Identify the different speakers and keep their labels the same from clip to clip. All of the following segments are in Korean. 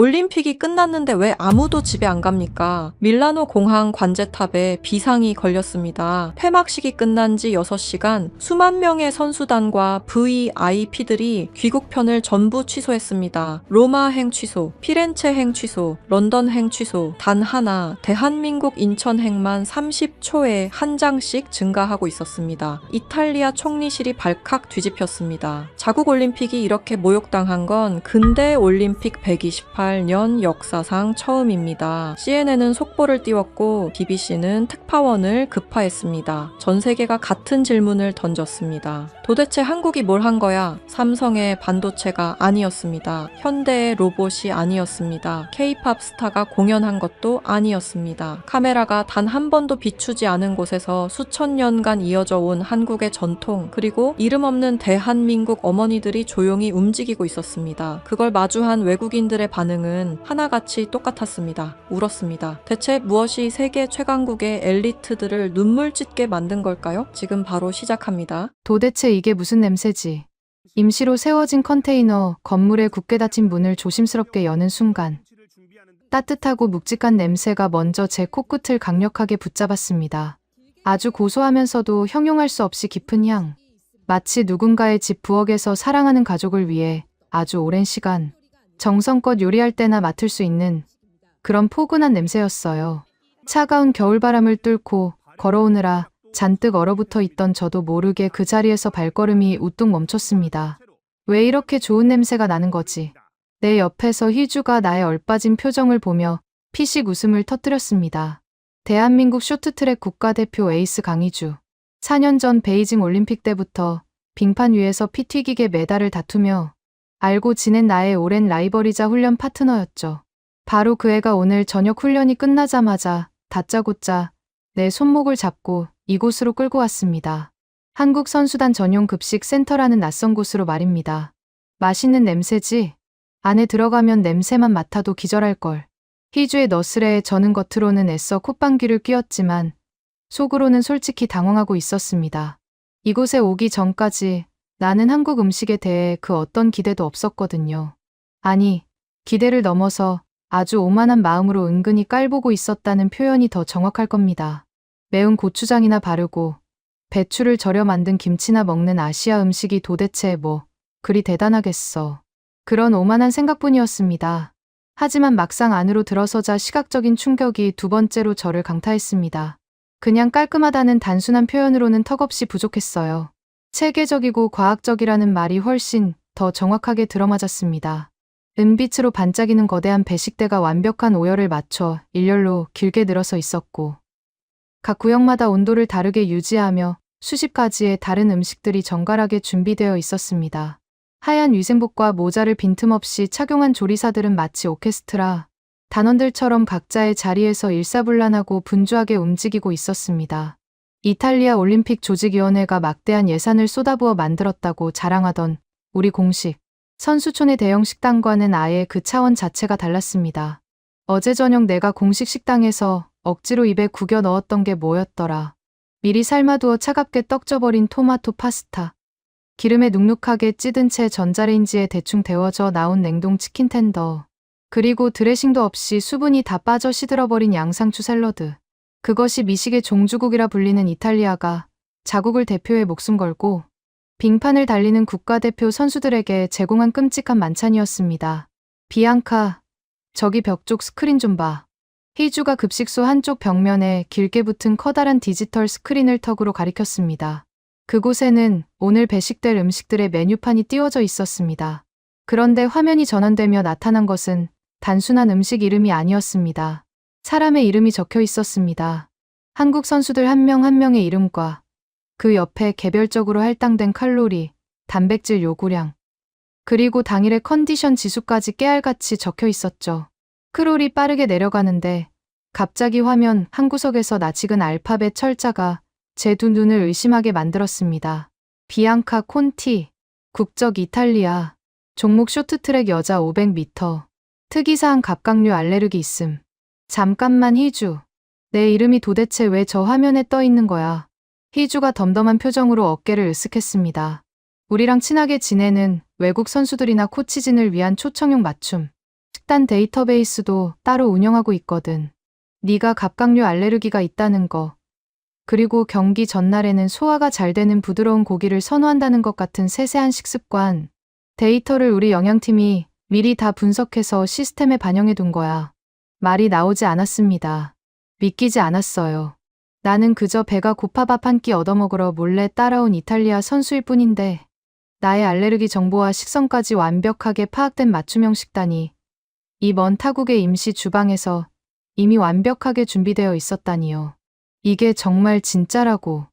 Speaker 1: 올림픽이 끝났는데 왜 아무도 집에 안 갑니까? 밀라노 공항 관제탑에 비상이 걸렸습니다. 폐막식이 끝난 지 6시간, 수만 명의 선수단과 VIP들이 귀국편을 전부 취소했습니다. 로마행 취소, 피렌체행 취소, 런던행 취소, 단 하나, 대한민국 인천행만 30초에 한 장씩 증가하고 있었습니다. 이탈리아 총리실이 발칵 뒤집혔습니다. 자국 올림픽이 이렇게 모욕당한 건 근대 올림픽 128년 역사상 처음입니다. CNN은 속보를 띄웠고 BBC는 특파원을 급파했습니다. 전 세계가 같은 질문을 던졌습니다. 도대체 한국이 뭘 한 거야? 삼성의 반도체가 아니었습니다. 현대의 로봇이 아니었습니다. K-팝 스타가 공연한 것도 아니었습니다. 카메라가 단 한 번도 비추지 않은 곳에서 수천 년간 이어져 온 한국의 전통, 그리고 이름 없는 대한민국 어머니들이 조용히 움직이고 있었습니다. 그걸 마주한 외국인들의 반응은 하나같이 똑같았습니다. 울었습니다. 대체 무엇이 세계 최강국의 엘리트들을 눈물 찢게 만든 걸까요? 지금 바로 시작합니다.
Speaker 2: 도대체 이게 무슨 냄새지? 임시로 세워진 컨테이너 건물에 굳게 닫힌 문을 조심스럽게 여는 순간 따뜻하고 묵직한 냄새가 먼저 제 코끝을 강력하게 붙잡았습니다. 아주 고소하면서도 형용할 수 없이 깊은 향. 마치 누군가의 집 부엌에서 사랑하는 가족을 위해 아주 오랜 시간 정성껏 요리할 때나 맡을 수 있는 그런 포근한 냄새였어요. 차가운 겨울바람을 뚫고 걸어오느라 잔뜩 얼어붙어 있던 저도 모르게 그 자리에서 발걸음이 우뚝 멈췄습니다. 왜 이렇게 좋은 냄새가 나는 거지? 내 옆에서 희주가 나의 얼빠진 표정을 보며 피식 웃음을 터뜨렸습니다. 대한민국 쇼트트랙 국가대표 에이스 강희주. 4년 전 베이징 올림픽 때부터 빙판 위에서 피 튀기게 메달을 다투며 알고 지낸 나의 오랜 라이벌이자 훈련 파트너였죠. 바로 그 애가 오늘 저녁 훈련이 끝나자마자 다짜고짜 내 손목을 잡고 이곳으로 끌고 왔습니다. 한국 선수단 전용 급식 센터라는 낯선 곳으로 말입니다. 맛있는 냄새지? 안에 들어가면 냄새만 맡아도 기절할걸. 희주의 너스레에 저는 겉으로는 애써 콧방귀를 뀌었지만 속으로는 솔직히 당황하고 있었습니다. 이곳에 오기 전까지 나는 한국 음식에 대해 그 어떤 기대도 없었거든요. 아니, 기대를 넘어서 아주 오만한 마음으로 은근히 깔보고 있었다는 표현이 더 정확할 겁니다. 매운 고추장이나 바르고 배추를 절여 만든 김치나 먹는 아시아 음식이 도대체 뭐 그리 대단하겠어. 그런 오만한 생각뿐이었습니다. 하지만 막상 안으로 들어서자 시각적인 충격이 두 번째로 저를 강타했습니다. 그냥 깔끔하다는 단순한 표현으로는 턱없이 부족했어요. 체계적이고 과학적이라는 말이 훨씬 더 정확하게 들어맞았습니다. 은빛으로 반짝이는 거대한 배식대가 완벽한 오열을 맞춰 일렬로 길게 늘어서 있었고 각 구역마다 온도를 다르게 유지하며 수십 가지의 다른 음식들이 정갈하게 준비되어 있었습니다. 하얀 위생복과 모자를 빈틈없이 착용한 조리사들은 마치 오케스트라 단원들처럼 각자의 자리에서 일사불란하고 분주하게 움직이고 있었습니다. 이탈리아 올림픽 조직위원회가 막대한 예산을 쏟아부어 만들었다고 자랑하던 우리 공식 선수촌의 대형 식당과는 아예 그 차원 자체가 달랐습니다. 어제 저녁 내가 공식 식당에서 억지로 입에 구겨 넣었던 게 뭐였더라. 미리 삶아두어 차갑게 떡져버린 토마토 파스타. 기름에 눅눅하게 찌든 채 전자레인지에 대충 데워져 나온 냉동 치킨 텐더. 그리고 드레싱도 없이 수분이 다 빠져 시들어버린 양상추 샐러드. 그것이 미식의 종주국이라 불리는 이탈리아가 자국을 대표해 목숨 걸고 빙판을 달리는 국가대표 선수들에게 제공한 끔찍한 만찬이었습니다. 비앙카, 저기 벽 쪽 스크린 좀 봐. 희주가 급식소 한쪽 벽면에 길게 붙은 커다란 디지털 스크린을 턱으로 가리켰습니다. 그곳에는 오늘 배식될 음식들의 메뉴판이 띄워져 있었습니다. 그런데 화면이 전환되며 나타난 것은 단순한 음식 이름이 아니었습니다. 사람의 이름이 적혀 있었습니다. 한국 선수들 한 명 한 명의 이름과 그 옆에 개별적으로 할당된 칼로리, 단백질 요구량, 그리고 당일의 컨디션 지수까지 깨알같이 적혀 있었죠. 크롤이 빠르게 내려가는데 갑자기 화면 한 구석에서 낯익은 알파벳 철자가 제 두 눈을 의심하게 만들었습니다. 비앙카 콘티, 국적 이탈리아, 종목 쇼트트랙 여자 500m, 특이사항 갑각류 알레르기 있음. 잠깐만 희주, 내 이름이 도대체 왜 저 화면에 떠 있는 거야? 희주가 덤덤한 표정으로 어깨를 으쓱했습니다. 우리랑 친하게 지내는 외국 선수들이나 코치진을 위한 초청용 맞춤. 식단 데이터베이스도 따로 운영하고 있거든. 네가 갑각류 알레르기가 있다는 거, 그리고 경기 전날에는 소화가 잘 되는 부드러운 고기를 선호한다는 것 같은 세세한 식습관, 데이터를 우리 영양팀이 미리 다 분석해서 시스템에 반영해 둔 거야. 말이 나오지 않았습니다. 믿기지 않았어요. 나는 그저 배가 고파 밥 한 끼 얻어먹으러 몰래 따라온 이탈리아 선수일 뿐인데, 나의 알레르기 정보와 식성까지 완벽하게 파악된 맞춤형 식단이 이 먼 타국의 임시 주방에서 이미 완벽하게 준비되어 있었다니요. 이게 정말 진짜라고.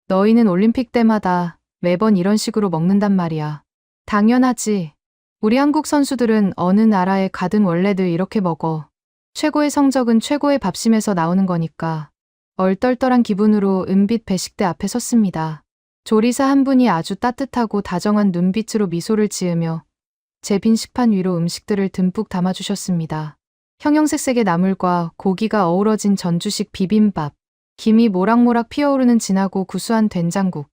Speaker 2: 너희는 올림픽 때마다 매번 이런 식으로 먹는단 말이야. 당연하지. 우리 한국 선수들은 어느 나라에 가든 원래들 이렇게 먹어. 최고의 성적은 최고의 밥심에서 나오는 거니까. 얼떨떨한 기분으로 은빛 배식대 앞에 섰습니다. 조리사 한 분이 아주 따뜻하고 다정한 눈빛으로 미소를 지으며 제 빈 식판 위로 음식들을 듬뿍 담아주셨습니다. 형형색색의 나물과 고기가 어우러진 전주식 비빔밥, 김이 모락모락 피어오르는 진하고 구수한 된장국,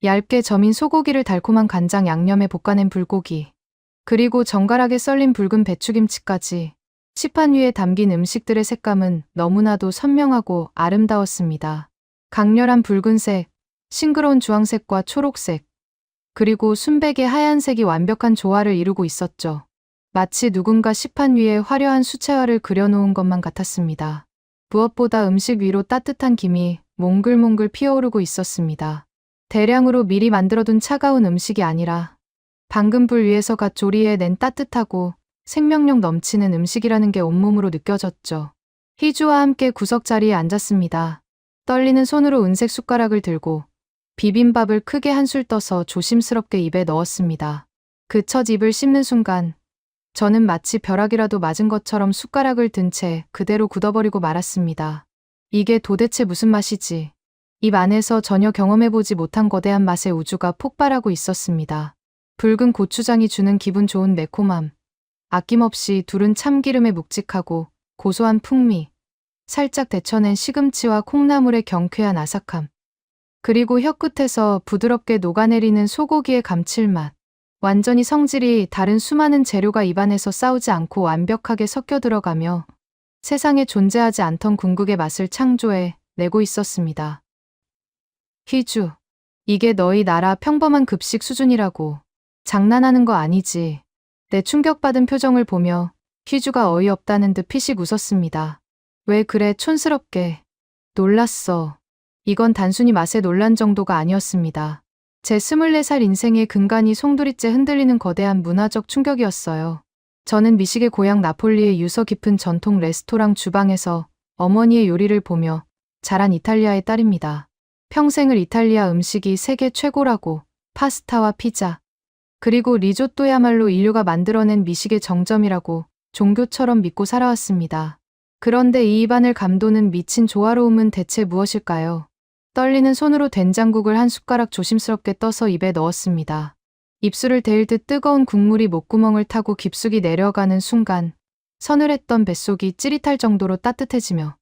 Speaker 2: 얇게 저민 소고기를 달콤한 간장 양념에 볶아낸 불고기, 그리고 정갈하게 썰린 붉은 배추김치까지. 식판 위에 담긴 음식들의 색감은 너무나도 선명하고 아름다웠습니다. 강렬한 붉은색, 싱그러운 주황색과 초록색, 그리고 순백의 하얀색이 완벽한 조화를 이루고 있었죠. 마치 누군가 식판 위에 화려한 수채화를 그려놓은 것만 같았습니다. 무엇보다 음식 위로 따뜻한 김이 몽글몽글 피어오르고 있었습니다. 대량으로 미리 만들어둔 차가운 음식이 아니라 방금 불 위에서 갓 조리해낸 따뜻하고 생명력 넘치는 음식이라는 게 온몸으로 느껴졌죠. 희주와 함께 구석 자리에 앉았습니다. 떨리는 손으로 은색 숟가락을 들고 비빔밥을 크게 한술 떠서 조심스럽게 입에 넣었습니다. 그 첫 입을 씹는 순간 저는 마치 벼락이라도 맞은 것처럼 숟가락을 든 채 그대로 굳어버리고 말았습니다. 이게 도대체 무슨 맛이지? 입 안에서 전혀 경험해보지 못한 거대한 맛의 우주가 폭발하고 있었습니다. 붉은 고추장이 주는 기분 좋은 매콤함, 아낌없이 두른 참기름의 묵직하고 고소한 풍미, 살짝 데쳐낸 시금치와 콩나물의 경쾌한 아삭함, 그리고 혀끝에서 부드럽게 녹아내리는 소고기의 감칠맛. 완전히 성질이 다른 수많은 재료가 입안에서 싸우지 않고 완벽하게 섞여 들어가며 세상에 존재하지 않던 궁극의 맛을 창조해 내고 있었습니다. 희주, 이게 너희 나라 평범한 급식 수준이라고. 장난하는 거 아니지. 내 충격받은 표정을 보며 희주가 어이없다는 듯 피식 웃었습니다. 왜 그래 촌스럽게. 놀랐어. 이건 단순히 맛에 놀란 정도가 아니었습니다. 제 24살 인생의 근간이 송두리째 흔들리는 거대한 문화적 충격이었어요. 저는 미식의 고향 나폴리의 유서 깊은 전통 레스토랑 주방에서 어머니의 요리를 보며 자란 이탈리아의 딸입니다. 평생을 이탈리아 음식이 세계 최고라고, 파스타와 피자, 그리고 리조또야말로 인류가 만들어낸 미식의 정점이라고 종교처럼 믿고 살아왔습니다. 그런데 이 입안을 감도는 미친 조화로움은 대체 무엇일까요? 떨리는 손으로 된장국을 한 숟가락 조심스럽게 떠서 입에 넣었습니다. 입술을 데일 듯 뜨거운 국물이 목구멍을 타고 깊숙이 내려가는 순간 서늘했던 뱃속이 찌릿할 정도로 따뜻해지며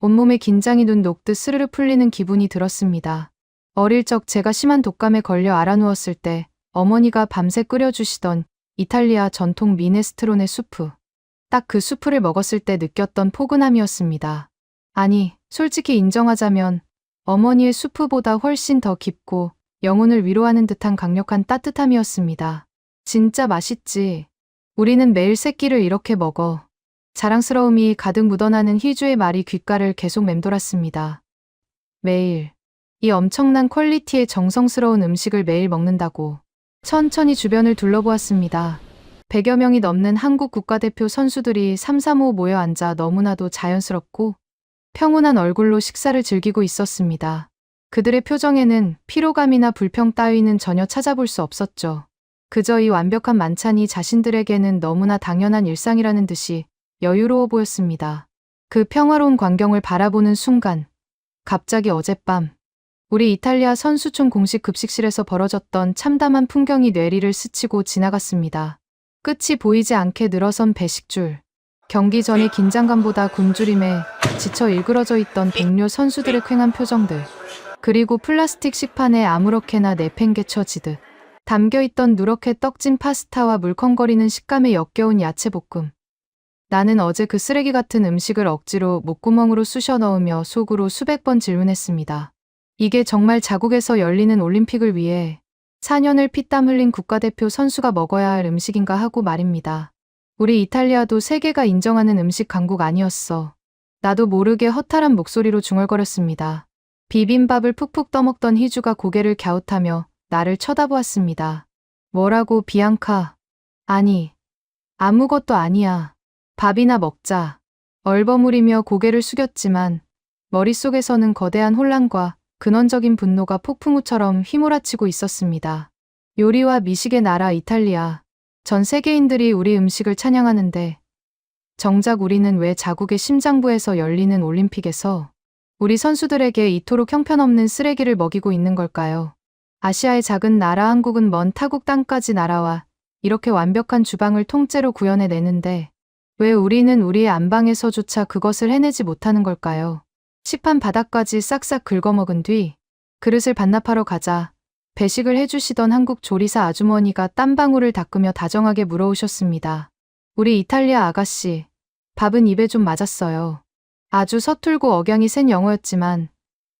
Speaker 2: 온몸에 긴장이 눈 녹듯 스르르 풀리는 기분이 들었습니다. 어릴 적 제가 심한 독감에 걸려 알아누웠을 때 어머니가 밤새 끓여주시던 이탈리아 전통 미네스트로네 수프. 딱 그 수프를 먹었을 때 느꼈던 포근함이었습니다. 아니, 솔직히 인정하자면 어머니의 수프보다 훨씬 더 깊고 영혼을 위로하는 듯한 강력한 따뜻함이었습니다. 진짜 맛있지. 우리는 매일 세 끼를 이렇게 먹어. 자랑스러움이 가득 묻어나는 희주의 말이 귓가를 계속 맴돌았습니다. 매일. 이 엄청난 퀄리티의 정성스러운 음식을 매일 먹는다고. 천천히 주변을 둘러보았습니다. 100여 명이 넘는 한국 국가대표 선수들이 삼삼오오 모여 앉아 너무나도 자연스럽고 평온한 얼굴로 식사를 즐기고 있었습니다. 그들의 표정에는 피로감이나 불평 따위는 전혀 찾아볼 수 없었죠. 그저 이 완벽한 만찬이 자신들에게는 너무나 당연한 일상이라는 듯이 여유로워 보였습니다. 그 평화로운 광경을 바라보는 순간, 갑자기 어젯밤, 우리 이탈리아 선수촌 공식 급식실에서 벌어졌던 참담한 풍경이 뇌리를 스치고 지나갔습니다. 끝이 보이지 않게 늘어선 배식줄, 경기 전의 긴장감보다 굶주림에 지쳐 일그러져 있던 동료 선수들의 퀭한 표정들, 그리고 플라스틱 식판에 아무렇게나 내팽개쳐지듯 담겨있던 누렇게 떡진 파스타와 물컹거리는 식감의 역겨운 야채볶음. 나는 어제 그 쓰레기 같은 음식을 억지로 목구멍으로 쑤셔 넣으며 속으로 수백 번 질문했습니다. 이게 정말 자국에서 열리는 올림픽을 위해 4년을 피땀 흘린 국가대표 선수가 먹어야 할 음식인가 하고 말입니다. 우리 이탈리아도 세계가 인정하는 음식 강국 아니었어. 나도 모르게 허탈한 목소리로 중얼거렸습니다. 비빔밥을 푹푹 떠먹던 희주가 고개를 갸웃하며 나를 쳐다보았습니다. 뭐라고, 비앙카? 아니, 아무것도 아니야. 밥이나 먹자. 얼버무리며 고개를 숙였지만 머릿속에서는 거대한 혼란과 근원적인 분노가 폭풍우처럼 휘몰아치고 있었습니다. 요리와 미식의 나라 이탈리아. 전 세계인들이 우리 음식을 찬양하는데 정작 우리는 왜 자국의 심장부에서 열리는 올림픽에서 우리 선수들에게 이토록 형편없는 쓰레기를 먹이고 있는 걸까요? 아시아의 작은 나라 한국은 먼 타국 땅까지 날아와 이렇게 완벽한 주방을 통째로 구현해내는데 왜 우리는 우리의 안방에서조차 그것을 해내지 못하는 걸까요? 식판 바닥까지 싹싹 긁어먹은 뒤 그릇을 반납하러 가자 배식을 해주시던 한국 조리사 아주머니가 땀방울을 닦으며 다정하게 물어오셨습니다. 우리 이탈리아 아가씨, 밥은 입에 좀 맞았어요. 아주 서툴고 억양이 센 영어였지만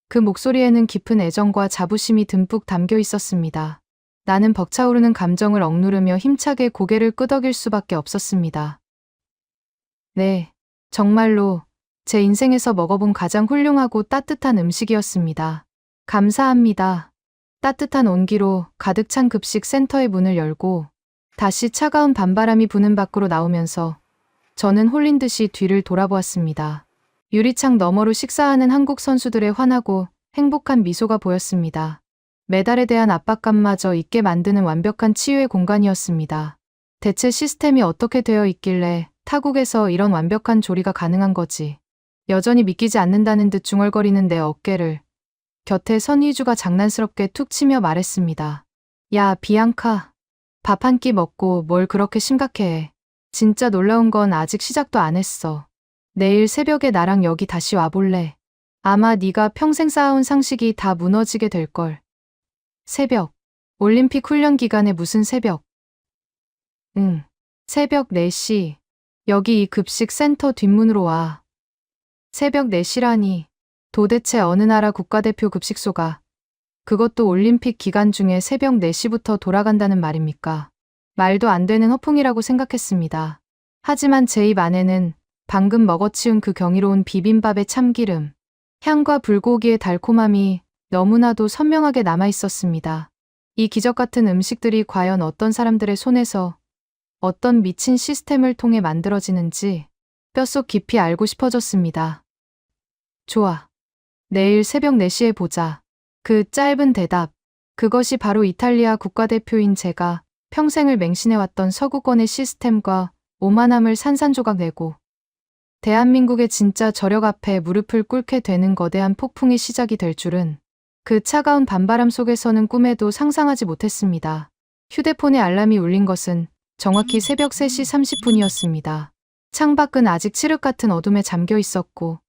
Speaker 2: 그 목소리에는 깊은 애정과 자부심이 듬뿍 담겨 있었습니다. 나는 벅차오르는 감정을 억누르며 힘차게 고개를 끄덕일 수밖에 없었습니다. 네, 정말로 제 인생에서 먹어본 가장 훌륭하고 따뜻한 음식이었습니다. 감사합니다. 따뜻한 온기로 가득 찬 급식 센터의 문을 열고 다시 차가운 밤바람이 부는 밖으로 나오면서 저는 홀린 듯이 뒤를 돌아보았습니다. 유리창 너머로 식사하는 한국 선수들의 환하고 행복한 미소가 보였습니다. 메달에 대한 압박감마저 잊게 만드는 완벽한 치유의 공간이었습니다. 대체 시스템이 어떻게 되어 있길래 타국에서 이런 완벽한 조리가 가능한 거지. 여전히 믿기지 않는다는 듯 중얼거리는 내 어깨를 곁에 선 희주가 장난스럽게 툭 치며 말했습니다. 야, 비앙카. 밥 한 끼 먹고 뭘 그렇게 심각해해. 진짜 놀라운 건 아직 시작도 안 했어. 내일 새벽에 나랑 여기 다시 와볼래. 아마 네가 평생 쌓아온 상식이 다 무너지게 될걸. 새벽. 올림픽 훈련 기간에 무슨 새벽? 응. 새벽 4시. 여기 이 급식 센터 뒷문으로 와. 새벽 4시라니. 도대체 어느 나라 국가대표 급식소가 그것도 올림픽 기간 중에 새벽 4시부터 돌아간다는 말입니까? 말도 안 되는 허풍이라고 생각했습니다. 하지만 제 입 안에는 방금 먹어치운 그 경이로운 비빔밥의 참기름, 향과 불고기의 달콤함이 너무나도 선명하게 남아 있었습니다. 이 기적 같은 음식들이 과연 어떤 사람들의 손에서 어떤 미친 시스템을 통해 만들어지는지 뼛속 깊이 알고 싶어졌습니다. 좋아. 내일 새벽 4시에 보자. 그 짧은 대답. 그것이 바로 이탈리아 국가대표인 제가 평생을 맹신해왔던 서구권의 시스템과 오만함을 산산조각 내고 대한민국의 진짜 저력 앞에 무릎을 꿇게 되는 거대한 폭풍이 시작이 될 줄은 그 차가운 밤바람 속에서는 꿈에도 상상하지 못했습니다. 휴대폰의 알람이 울린 것은 정확히 새벽 3시 30분이었습니다. 창밖은 아직 칠흑 같은 어둠에 잠겨 있었고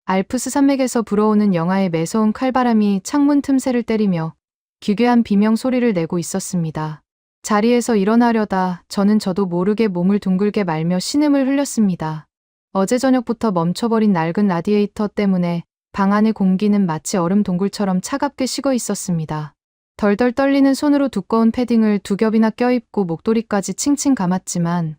Speaker 2: 알프스 산맥에서 불어오는 영하의 매서운 칼바람이 창문 틈새를 때리며 기괴한 비명 소리를 내고 있었습니다. 자리에서 일어나려다 저도 모르게 몸을 둥글게 말며 신음을 흘렸습니다. 어제 저녁부터 멈춰버린 낡은 라디에이터 때문에 방 안의 공기는 마치 얼음 동굴처럼 차갑게 식어 있었습니다. 덜덜 떨리는 손으로 두꺼운 패딩을 2겹이나 껴입고 목도리까지 칭칭 감았지만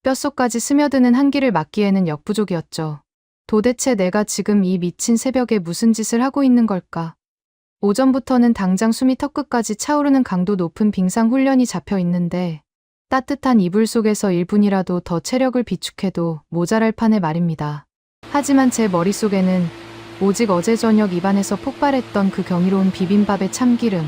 Speaker 2: 뼛속까지 스며드는 한기를 막기에는 역부족이었죠. 도대체 내가 지금 이 미친 새벽에 무슨 짓을 하고 있는 걸까? 오전부터는 당장 숨이 턱끝까지 차오르는 강도 높은 빙상 훈련이 잡혀 있는데 따뜻한 이불 속에서 1분이라도 더 체력을 비축해도 모자랄 판에 말입니다. 하지만 제 머릿속에는 오직 어제 저녁 입안에서 폭발했던 그 경이로운 비빔밥의 참기름,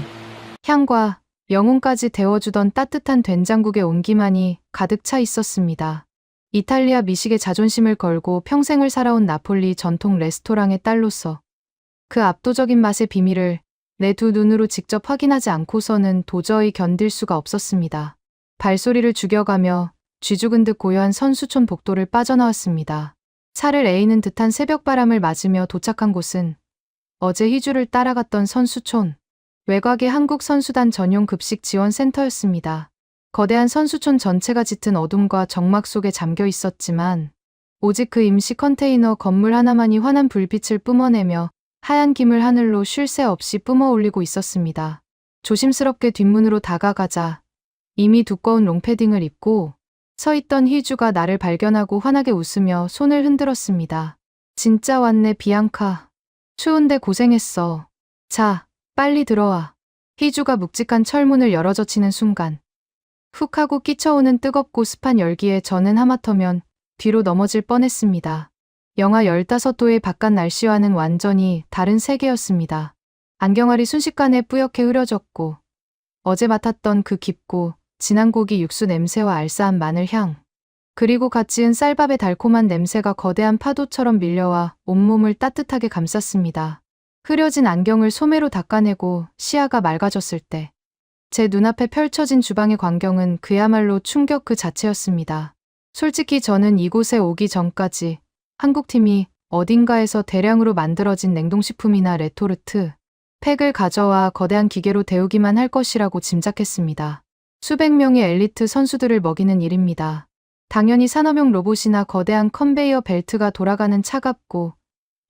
Speaker 2: 향과 영혼까지 데워주던 따뜻한 된장국의 온기만이 가득 차 있었습니다. 이탈리아 미식의 자존심을 걸고 평생을 살아온 나폴리 전통 레스토랑의 딸로서 그 압도적인 맛의 비밀을 내 두 눈으로 직접 확인하지 않고서는 도저히 견딜 수가 없었습니다. 발소리를 죽여가며 쥐죽은 듯 고요한 선수촌 복도를 빠져나왔습니다. 차를 에이는 듯한 새벽바람을 맞으며 도착한 곳은 어제 희주를 따라갔던 선수촌, 외곽의 한국 선수단 전용 급식 지원 센터였습니다. 거대한 선수촌 전체가 짙은 어둠과 적막 속에 잠겨 있었지만 오직 그 임시 컨테이너 건물 하나만이 환한 불빛을 뿜어내며 하얀 김을 하늘로 쉴 새 없이 뿜어 올리고 있었습니다. 조심스럽게 뒷문으로 다가가자 이미 두꺼운 롱패딩을 입고 서 있던 희주가 나를 발견하고 환하게 웃으며 손을 흔들었습니다. 진짜 왔네, 비앙카. 추운데 고생했어. 자, 빨리 들어와. 희주가 묵직한 철문을 열어젖히는 순간 훅 하고 끼쳐오는 뜨겁고 습한 열기에 저는 하마터면 뒤로 넘어질 뻔했습니다. 영하 15도의 바깥 날씨와는 완전히 다른 세계였습니다. 안경알이 순식간에 뿌옇게 흐려졌고 어제 맡았던 그 깊고 진한 고기 육수 냄새와 알싸한 마늘 향, 그리고 갓 지은 쌀밥의 달콤한 냄새가 거대한 파도처럼 밀려와 온몸을 따뜻하게 감쌌습니다. 흐려진 안경을 소매로 닦아내고 시야가 맑아졌을 때 제 눈앞에 펼쳐진 주방의 광경은 그야말로 충격 그 자체였습니다. 솔직히 저는 이곳에 오기 전까지 한국팀이 어딘가에서 대량으로 만들어진 냉동식품이나 레토르트, 팩을 가져와 거대한 기계로 데우기만 할 것이라고 짐작했습니다. 수백 명의 엘리트 선수들을 먹이는 일입니다. 당연히 산업용 로봇이나 거대한 컨베이어 벨트가 돌아가는 차갑고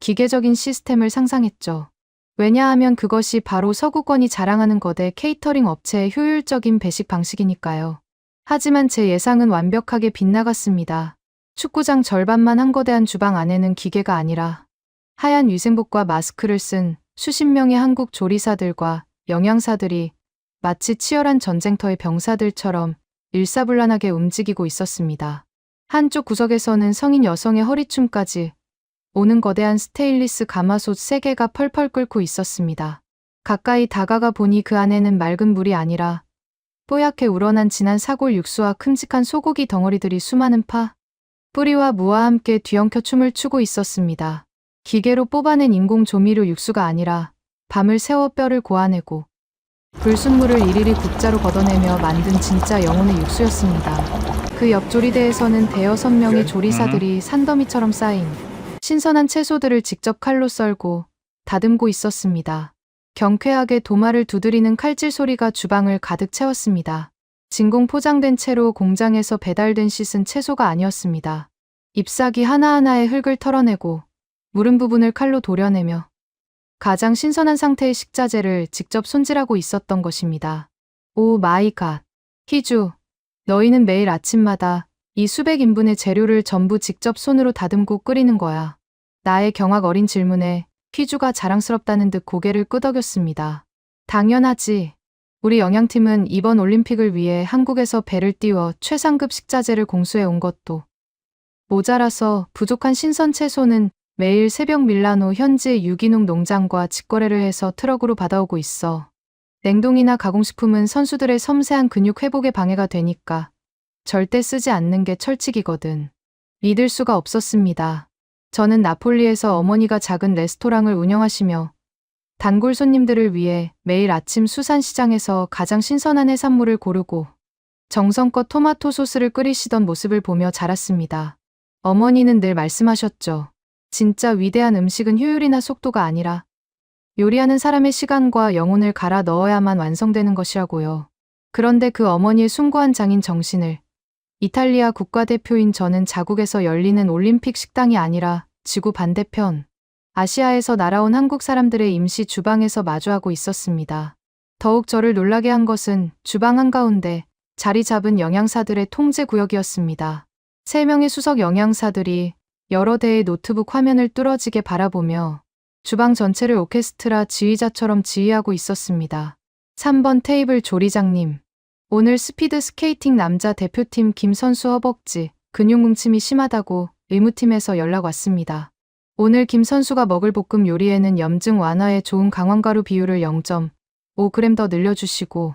Speaker 2: 기계적인 시스템을 상상했죠. 왜냐하면 그것이 바로 서구권이 자랑하는 거대 케이터링 업체의 효율적인 배식 방식이니까요. 하지만 제 예상은 완벽하게 빗나갔습니다. 축구장 절반만 한 거대한 주방 안에는 기계가 아니라 하얀 위생복과 마스크를 쓴 수십 명의 한국 조리사들과 영양사들이 마치 치열한 전쟁터의 병사들처럼 일사불란하게 움직이고 있었습니다. 한쪽 구석에서는 성인 여성의 허리춤까지 오는 거대한 스테인리스 가마솥 3개가 펄펄 끓고 있었습니다. 가까이 다가가 보니 그 안에는 맑은 물이 아니라 뽀얗게 우러난 진한 사골 육수와 큼직한 소고기 덩어리들이 수많은 파, 뿌리와 무와 함께 뒤엉켜 춤을 추고 있었습니다. 기계로 뽑아낸 인공 조미료 육수가 아니라 밤을 새워 뼈를 고아내고 불순물을 일일이 국자로 걷어내며 만든 진짜 영혼의 육수였습니다. 그 옆 조리대에서는 대여섯 명의 조리사들이 산더미처럼 쌓인 신선한 채소들을 직접 칼로 썰고 다듬고 있었습니다. 경쾌하게 도마를 두드리는 칼질 소리가 주방을 가득 채웠습니다. 진공 포장된 채로 공장에서 배달된 씻은 채소가 아니었습니다. 잎사귀 하나하나의 흙을 털어내고 무른 부분을 칼로 도려내며 가장 신선한 상태의 식자재를 직접 손질하고 있었던 것입니다. 오 마이 갓. 희주, 너희는 매일 아침마다 이 수백 인분의 재료를 전부 직접 손으로 다듬고 끓이는 거야. 나의 경악 어린 질문에 희주가 자랑스럽다는 듯 고개를 끄덕였습니다. 당연하지. 우리 영양팀은 이번 올림픽을 위해 한국에서 배를 띄워 최상급 식자재를 공수해 온 것도 모자라서 부족한 신선 채소는 매일 새벽 밀라노 현지의 유기농 농장과 직거래를 해서 트럭으로 받아오고 있어. 냉동이나 가공식품은 선수들의 섬세한 근육 회복에 방해가 되니까 절대 쓰지 않는 게 철칙이거든. 믿을 수가 없었습니다. 저는 나폴리에서 어머니가 작은 레스토랑을 운영하시며 단골 손님들을 위해 매일 아침 수산시장에서 가장 신선한 해산물을 고르고 정성껏 토마토 소스를 끓이시던 모습을 보며 자랐습니다. 어머니는 늘 말씀하셨죠. 진짜 위대한 음식은 효율이나 속도가 아니라 요리하는 사람의 시간과 영혼을 갈아 넣어야만 완성되는 것이라고요. 그런데 그 어머니의 숭고한 장인 정신을 이탈리아 국가대표인 저는 자국에서 열리는 올림픽 식당이 아니라 지구 반대편 아시아에서 날아온 한국 사람들의 임시 주방에서 마주하고 있었습니다. 더욱 저를 놀라게 한 것은 주방 한가운데 자리 잡은 영양사들의 통제 구역이었습니다. 3명의 수석 영양사들이 여러 대의 노트북 화면을 뚫어지게 바라보며 주방 전체를 오케스트라 지휘자처럼 지휘하고 있었습니다. 3번 테이블 조리장님. 오늘 스피드 스케이팅 남자 대표팀 김 선수 허벅지 근육 뭉침이 심하다고 의무팀에서 연락 왔습니다. 오늘 김 선수가 먹을 볶음 요리에는 염증 완화에 좋은 강황가루 비율을 0.5g 더 늘려주시고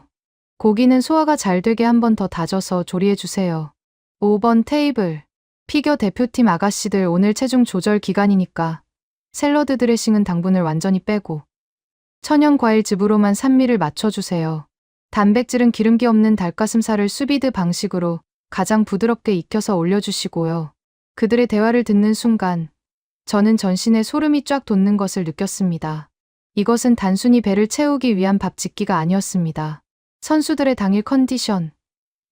Speaker 2: 고기는 소화가 잘 되게 한 번 더 다져서 조리해주세요. 5번 테이블. 피겨 대표팀 아가씨들 오늘 체중 조절 기간이니까 샐러드 드레싱은 당분을 완전히 빼고 천연 과일즙으로만 산미를 맞춰주세요. 단백질은 기름기 없는 닭가슴살을 수비드 방식으로 가장 부드럽게 익혀서 올려주시고요. 그들의 대화를 듣는 순간 저는 전신에 소름이 쫙 돋는 것을 느꼈습니다. 이것은 단순히 배를 채우기 위한 밥 짓기가 아니었습니다. 선수들의 당일 컨디션,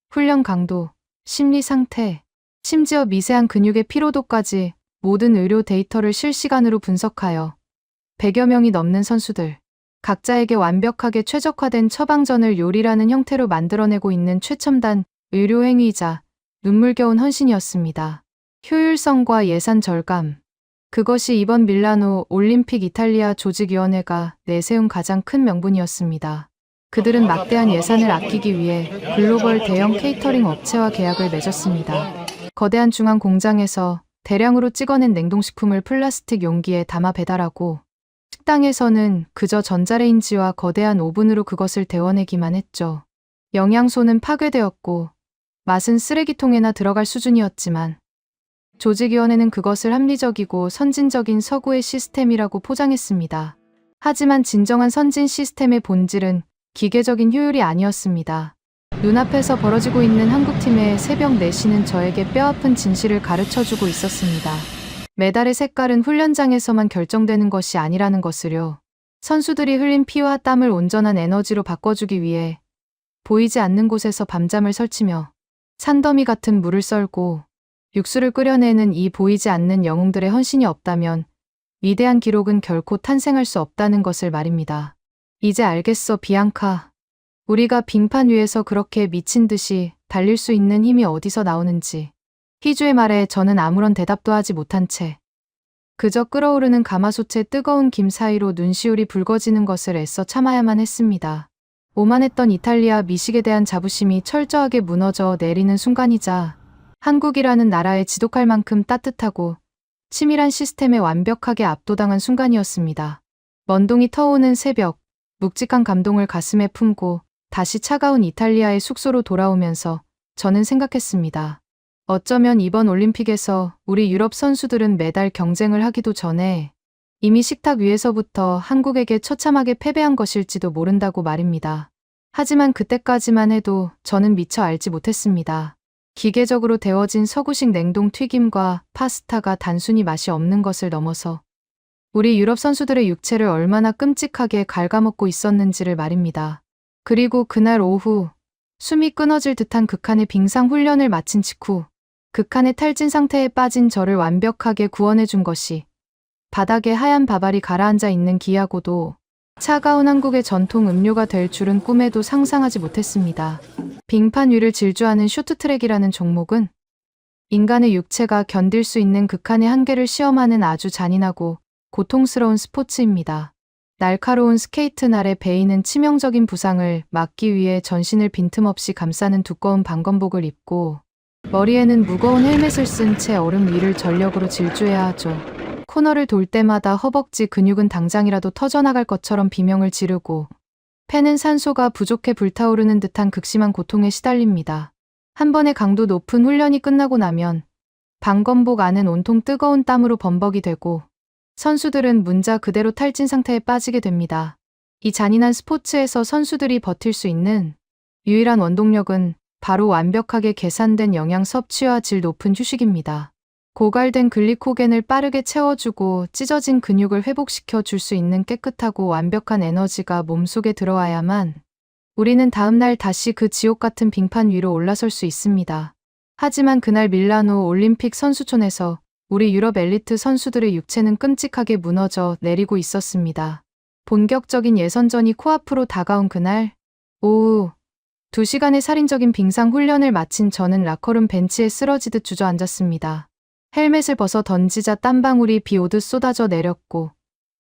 Speaker 2: 훈련 강도, 심리 상태, 심지어 미세한 근육의 피로도까지 모든 의료 데이터를 실시간으로 분석하여 100여 명이 넘는 선수들, 각자에게 완벽하게 최적화된 처방전을 요리라는 형태로 만들어내고 있는 최첨단 의료 행위이자 눈물겨운 헌신이었습니다. 효율성과 예산 절감. 그것이 이번 밀라노 올림픽 이탈리아 조직위원회가 내세운 가장 큰 명분이었습니다. 그들은 막대한 예산을 아끼기 위해 글로벌 대형 케이터링 업체와 계약을 맺었습니다. 거대한 중앙 공장에서 대량으로 찍어낸 냉동식품을 플라스틱 용기에 담아 배달하고 식당에서는 그저 전자레인지와 거대한 오븐으로 그것을 데워내기만 했죠. 영양소는 파괴되었고 맛은 쓰레기통에나 들어갈 수준이었지만 조직위원회는 그것을 합리적이고 선진적인 서구의 시스템이라고 포장했습니다. 하지만 진정한 선진 시스템의 본질은 기계적인 효율이 아니었습니다. 눈앞에서 벌어지고 있는 한국팀의 새벽 4시는 저에게 뼈아픈 진실을 가르쳐주고 있었습니다. 메달의 색깔은 훈련장에서만 결정되는 것이 아니라는 것을요. 선수들이 흘린 피와 땀을 온전한 에너지로 바꿔주기 위해 보이지 않는 곳에서 밤잠을 설치며 산더미 같은 물을 썰고 육수를 끓여내는 이 보이지 않는 영웅들의 헌신이 없다면 위대한 기록은 결코 탄생할 수 없다는 것을 말입니다. 이제 알겠어, 비앙카. 우리가 빙판 위에서 그렇게 미친 듯이 달릴 수 있는 힘이 어디서 나오는지. 희주의 말에 저는 아무런 대답도 하지 못한 채 그저 끓어오르는 가마솥의 뜨거운 김 사이로 눈시울이 붉어지는 것을 애써 참아야만 했습니다. 오만했던 이탈리아 미식에 대한 자부심이 철저하게 무너져 내리는 순간이자 한국이라는 나라에 지독할 만큼 따뜻하고 치밀한 시스템에 완벽하게 압도당한 순간이었습니다. 먼동이 터오는 새벽, 묵직한 감동을 가슴에 품고 다시 차가운 이탈리아의 숙소로 돌아오면서 저는 생각했습니다. 어쩌면 이번 올림픽에서 우리 유럽 선수들은 메달 경쟁을 하기도 전에 이미 식탁 위에서부터 한국에게 처참하게 패배한 것일지도 모른다고 말입니다. 하지만 그때까지만 해도 저는 미처 알지 못했습니다. 기계적으로 데워진 서구식 냉동 튀김과 파스타가 단순히 맛이 없는 것을 넘어서 우리 유럽 선수들의 육체를 얼마나 끔찍하게 갉아먹고 있었는지를 말입니다. 그리고 그날 오후 숨이 끊어질 듯한 극한의 빙상 훈련을 마친 직후 극한의 탈진 상태에 빠진 저를 완벽하게 구원해준 것이 바닥에 하얀 바발이 가라앉아 있는 기하고도 차가운 한국의 전통 음료가 될 줄은 꿈에도 상상하지 못했습니다. 빙판 위를 질주하는 쇼트트랙이라는 종목은 인간의 육체가 견딜 수 있는 극한의 한계를 시험하는 아주 잔인하고 고통스러운 스포츠입니다. 날카로운 스케이트 날에 베이는 치명적인 부상을 막기 위해 전신을 빈틈없이 감싸는 두꺼운 방검복을 입고 머리에는 무거운 헬멧을 쓴 채 얼음 위를 전력으로 질주해야 하죠. 코너를 돌 때마다 허벅지 근육은 당장이라도 터져나갈 것처럼 비명을 지르고 폐는 산소가 부족해 불타오르는 듯한 극심한 고통에 시달립니다. 한 번의 강도 높은 훈련이 끝나고 나면 방검복 안은 온통 뜨거운 땀으로 범벅이 되고 선수들은 문자 그대로 탈진 상태에 빠지게 됩니다. 이 잔인한 스포츠에서 선수들이 버틸 수 있는 유일한 원동력은 바로 완벽하게 계산된 영양 섭취와 질 높은 휴식입니다. 고갈된 글리코겐을 빠르게 채워주고 찢어진 근육을 회복시켜 줄 수 있는 깨끗하고 완벽한 에너지가 몸속에 들어와야만 우리는 다음날 다시 그 지옥 같은 빙판 위로 올라설 수 있습니다. 하지만 그날 밀라노 올림픽 선수촌에서 우리 유럽 엘리트 선수들의 육체는 끔찍하게 무너져 내리고 있었습니다. 본격적인 예선전이 코앞으로 다가온 그날 오후 2시간의 살인적인 빙상 훈련을 마친 저는 라커룸 벤치에 쓰러지듯 주저앉았습니다. 헬멧을 벗어 던지자 땀방울이 비 오듯 쏟아져 내렸고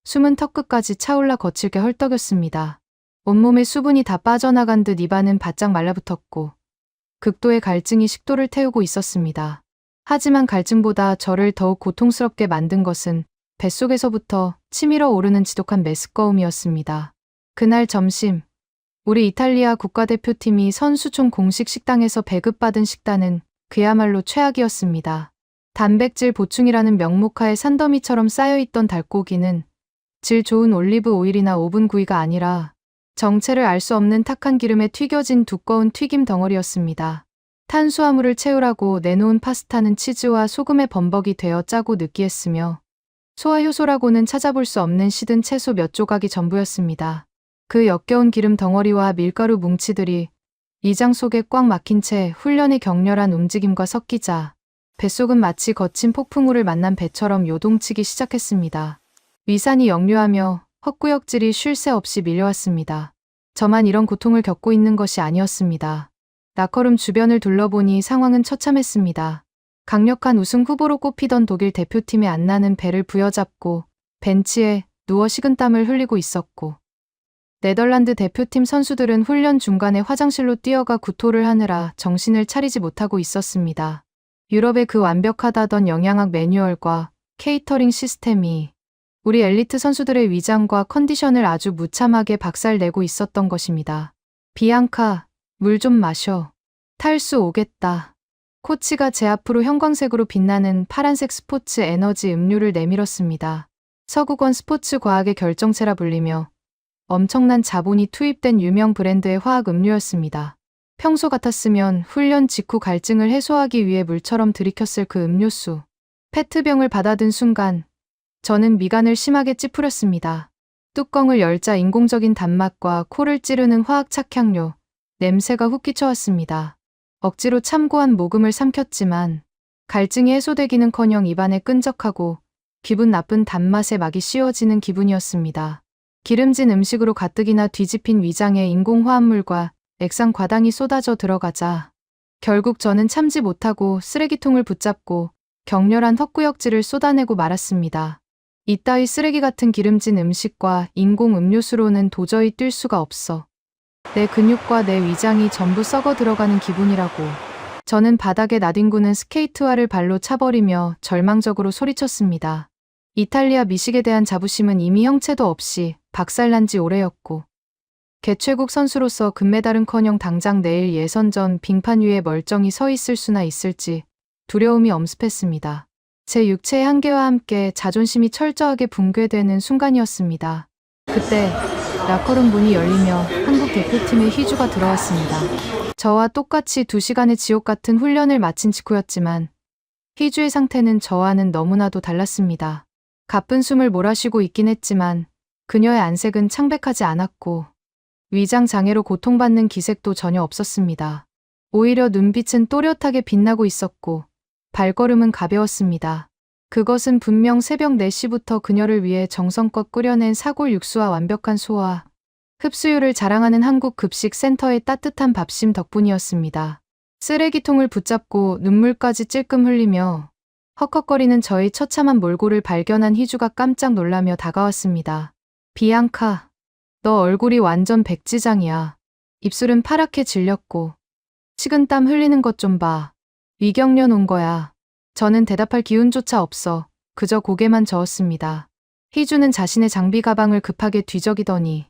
Speaker 2: 숨은 턱끝까지 차올라 거칠게 헐떡였습니다. 온몸에 수분이 다 빠져나간 듯 입안은 바짝 말라붙었고 극도의 갈증이 식도를 태우고 있었습니다. 하지만 갈증보다 저를 더욱 고통스럽게 만든 것은 뱃속에서부터 치밀어 오르는 지독한 메스꺼움이었습니다. 그날 점심 우리 이탈리아 국가대표팀이 선수촌 공식 식당에서 배급받은 식단은 그야말로 최악이었습니다. 단백질 보충이라는 명목하에 산더미처럼 쌓여있던 닭고기는 질 좋은 올리브 오일이나 오븐 구이가 아니라 정체를 알 수 없는 탁한 기름에 튀겨진 두꺼운 튀김 덩어리였습니다. 탄수화물을 채우라고 내놓은 파스타는 치즈와 소금에 범벅이 되어 짜고 느끼했으며 소화효소라고는 찾아볼 수 없는 시든 채소 몇 조각이 전부였습니다. 그 역겨운 기름 덩어리와 밀가루 뭉치들이 이장 속에 꽉 막힌 채 훈련의 격렬한 움직임과 섞이자 뱃속은 마치 거친 폭풍우를 만난 배처럼 요동치기 시작했습니다. 위산이 역류하며 헛구역질이 쉴 새 없이 밀려왔습니다. 저만 이런 고통을 겪고 있는 것이 아니었습니다. 라커룸 주변을 둘러보니 상황은 처참했습니다. 강력한 우승 후보로 꼽히던 독일 대표팀의 안나는 배를 부여잡고 벤치에 누워 식은땀을 흘리고 있었고, 네덜란드 대표팀 선수들은 훈련 중간에 화장실로 뛰어가 구토를 하느라 정신을 차리지 못하고 있었습니다. 유럽의 그 완벽하다던 영양학 매뉴얼과 케이터링 시스템이 우리 엘리트 선수들의 위장과 컨디션을 아주 무참하게 박살내고 있었던 것입니다. 비앙카, 물 좀 마셔. 탈수 오겠다. 코치가 제 앞으로 형광색으로 빛나는 파란색 스포츠 에너지 음료를 내밀었습니다. 서구권 스포츠 과학의 결정체라 불리며 엄청난 자본이 투입된 유명 브랜드의 화학 음료였습니다. 평소 같았으면 훈련 직후 갈증을 해소하기 위해 물처럼 들이켰을 그 음료수. 페트병을 받아든 순간 저는 미간을 심하게 찌푸렸습니다. 뚜껑을 열자 인공적인 단맛과 코를 찌르는 화학 착향료, 냄새가 훅 끼쳐왔습니다. 억지로 참고한 모금을 삼켰지만 갈증이 해소되기는커녕 입안에 끈적하고 기분 나쁜 단맛에 막이 씌워지는 기분이었습니다. 기름진 음식으로 가뜩이나 뒤집힌 위장에 인공화합물과 액상과당이 쏟아져 들어가자 결국 저는 참지 못하고 쓰레기통을 붙잡고 격렬한 헛구역질을 쏟아내고 말았습니다. 이따위 쓰레기 같은 기름진 음식과 인공 음료수로는 도저히 뛸 수가 없어. 내 근육과 내 위장이 전부 썩어 들어가는 기분이라고. 저는 바닥에 나뒹구는 스케이트화를 발로 차버리며 절망적으로 소리쳤습니다. 이탈리아 미식에 대한 자부심은 이미 형체도 없이 박살난 지 오래였고, 개최국 선수로서 금메달은커녕 당장 내일 예선전 빙판 위에 멀쩡히 서 있을 수나 있을지 두려움이 엄습했습니다. 제 육체의 한계와 함께 자존심이 철저하게 붕괴되는 순간이었습니다. 그때 라커룸 문이 열리며 한국 대표팀의 희주가 들어왔습니다. 저와 똑같이 2시간의 지옥 같은 훈련을 마친 직후였지만 희주의 상태는 저와는 너무나도 달랐습니다. 가쁜 숨을 몰아쉬고 있긴 했지만 그녀의 안색은 창백하지 않았고 위장 장애로 고통받는 기색도 전혀 없었습니다. 오히려 눈빛은 또렷하게 빛나고 있었고 발걸음은 가벼웠습니다. 그것은 분명 새벽 4시부터 그녀를 위해 정성껏 끓여낸 사골 육수와 완벽한 소화, 흡수율을 자랑하는 한국 급식 센터의 따뜻한 밥심 덕분이었습니다. 쓰레기통을 붙잡고 눈물까지 찔끔 흘리며 헉헉거리는 저의 처참한 몰골을 발견한 희주가 깜짝 놀라며 다가왔습니다. 비앙카, 너 얼굴이 완전 백지장이야. 입술은 파랗게 질렸고 식은땀 흘리는 것 좀 봐. 위경련 온 거야. 저는 대답할 기운조차 없어 그저 고개만 저었습니다. 희주는 자신의 장비 가방을 급하게 뒤적이더니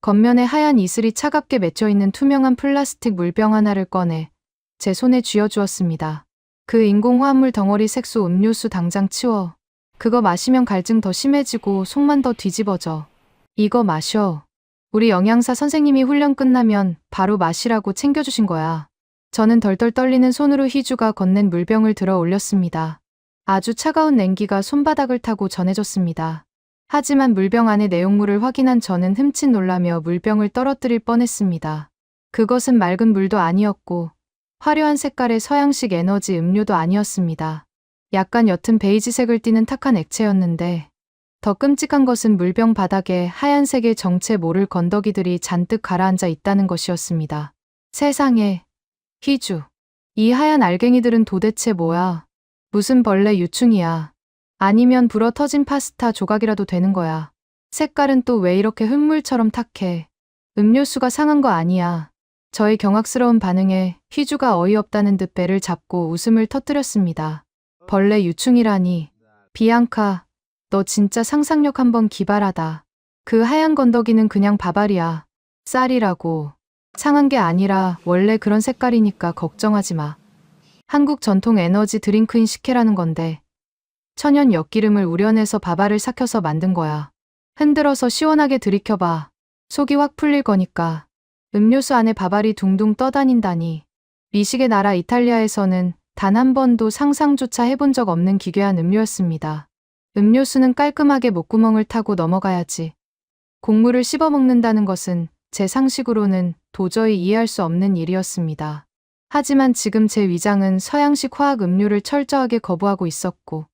Speaker 2: 겉면에 하얀 이슬이 차갑게 맺혀있는 투명한 플라스틱 물병 하나를 꺼내 제 손에 쥐어주었습니다. 그 인공화합물 덩어리 색소 음료수 당장 치워. 그거 마시면 갈증 더 심해지고 속만 더 뒤집어져. 이거 마셔. 우리 영양사 선생님이 훈련 끝나면 바로 마시라고 챙겨주신 거야. 저는 덜덜 떨리는 손으로 희주가 건넨 물병을 들어 올렸습니다. 아주 차가운 냉기가 손바닥을 타고 전해졌습니다. 하지만 물병 안의 내용물을 확인한 저는 흠칫 놀라며 물병을 떨어뜨릴 뻔했습니다. 그것은 맑은 물도 아니었고 화려한 색깔의 서양식 에너지 음료도 아니었습니다. 약간 옅은 베이지색을 띠는 탁한 액체였는데 더 끔찍한 것은 물병 바닥에 하얀색의 정체 모를 건더기들이 잔뜩 가라앉아 있다는 것이었습니다. 세상에, 희주, 이 하얀 알갱이들은 도대체 뭐야? 무슨 벌레 유충이야? 아니면 불어 터진 파스타 조각이라도 되는 거야. 색깔은 또 왜 이렇게 흙물처럼 탁해? 음료수가 상한 거 아니야. 저의 경악스러운 반응에 희주가 어이없다는 듯 배를 잡고 웃음을 터뜨렸습니다. 벌레 유충이라니. 비앙카, 너 진짜 상상력 한번 기발하다. 그 하얀 건더기는 그냥 밥알이야. 쌀이라고. 상한 게 아니라 원래 그런 색깔이니까 걱정하지 마. 한국 전통 에너지 드링크인 식혜라는 건데 천연 엿기름을 우려내서 밥알을 삭혀서 만든 거야. 흔들어서 시원하게 들이켜봐. 속이 확 풀릴 거니까. 음료수 안에 밥알이 둥둥 떠다닌다니. 미식의 나라 이탈리아에서는 단 한 번도 상상조차 해본 적 없는 기괴한 음료였습니다. 음료수는 깔끔하게 목구멍을 타고 넘어가야지. 곡물을 씹어먹는다는 것은 제 상식으로는 도저히 이해할 수 없는 일이었습니다. 하지만 지금 제 위장은 서양식 화학 음료를 철저하게 거부하고 있었고,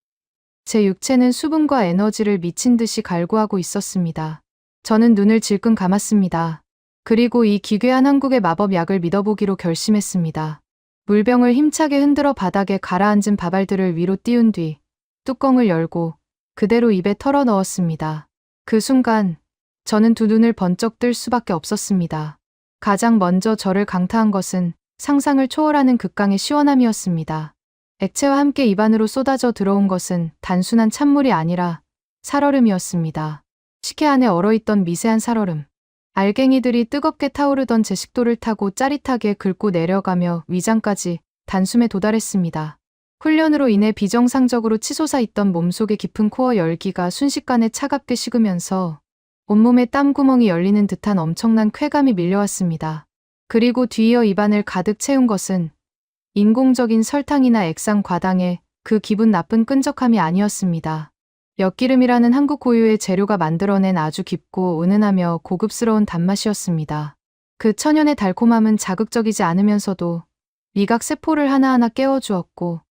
Speaker 2: 제 육체는 수분과 에너지를 미친 듯이 갈구하고 있었습니다. 저는 눈을 질끈 감았습니다. 그리고 이 기괴한 한국의 마법약을 믿어보기로 결심했습니다. 물병을 힘차게 흔들어 바닥에 가라앉은 밥알들을 위로 띄운 뒤 뚜껑을 열고 그대로 입에 털어 넣었습니다. 그 순간 저는 두 눈을 번쩍 뜰 수밖에 없었습니다. 가장 먼저 저를 강타한 것은 상상을 초월하는 극강의 시원함이었습니다. 액체와 함께 입안으로 쏟아져 들어온 것은 단순한 찬물이 아니라 살얼음이었습니다. 식혜 안에 얼어있던 미세한 살얼음. 알갱이들이 뜨겁게 타오르던 제 식도를 타고 짜릿하게 긁고 내려가며 위장까지 단숨에 도달했습니다. 훈련으로 인해 비정상적으로 치솟아 있던 몸속의 깊은 코어 열기가 순식간에 차갑게 식으면서 온몸에 땀구멍이 열리는 듯한 엄청난 쾌감이 밀려왔습니다. 그리고 뒤이어 입안을 가득 채운 것은 인공적인 설탕이나 액상 과당의 그 기분 나쁜 끈적함이 아니었습니다. 엿기름이라는 한국 고유의 재료가 만들어낸 아주 깊고 은은하며 고급스러운 단맛이었습니다. 그 천연의 달콤함은 자극적이지 않으면서도 미각 세포를 하나하나 깨워주었고,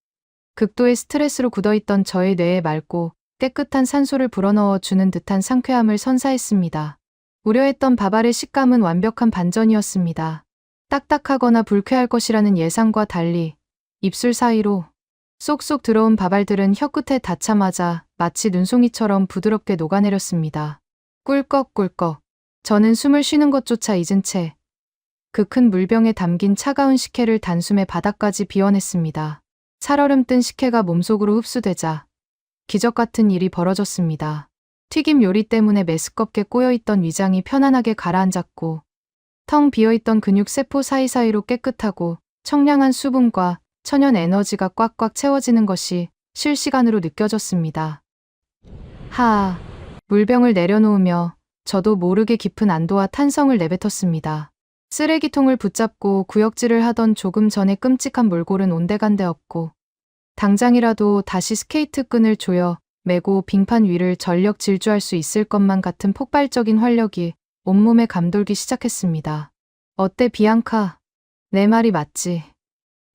Speaker 2: 극도의 스트레스로 굳어있던 저의 뇌에 맑고 깨끗한 산소를 불어넣어 주는 듯한 상쾌함을 선사했습니다. 우려했던 밥알의 식감은 완벽한 반전이었습니다. 딱딱하거나 불쾌할 것이라는 예상과 달리 입술 사이로 쏙쏙 들어온 밥알들은 혀끝에 닿자마자 마치 눈송이처럼 부드럽게 녹아내렸습니다. 꿀꺽꿀꺽. 저는 숨을 쉬는 것조차 잊은 채 그 큰 물병에 담긴 차가운 식혜를 단숨에 바닥까지 비워냈습니다. 살얼음 뜬 식혜가 몸속으로 흡수되자 기적 같은 일이 벌어졌습니다. 튀김 요리 때문에 메스껍게 꼬여있던 위장이 편안하게 가라앉았고, 텅 비어있던 근육 세포 사이사이로 깨끗하고 청량한 수분과 천연 에너지가 꽉꽉 채워지는 것이 실시간으로 느껴졌습니다. 하아, 물병을 내려놓으며 저도 모르게 깊은 안도와 탄성을 내뱉었습니다. 쓰레기통을 붙잡고 구역질을 하던 조금 전에 끔찍한 몰골은 온데간데 없고, 당장이라도 다시 스케이트 끈을 조여 매고 빙판 위를 전력 질주할 수 있을 것만 같은 폭발적인 활력이 온몸에 감돌기 시작했습니다. 어때 비앙카? 내 말이 맞지.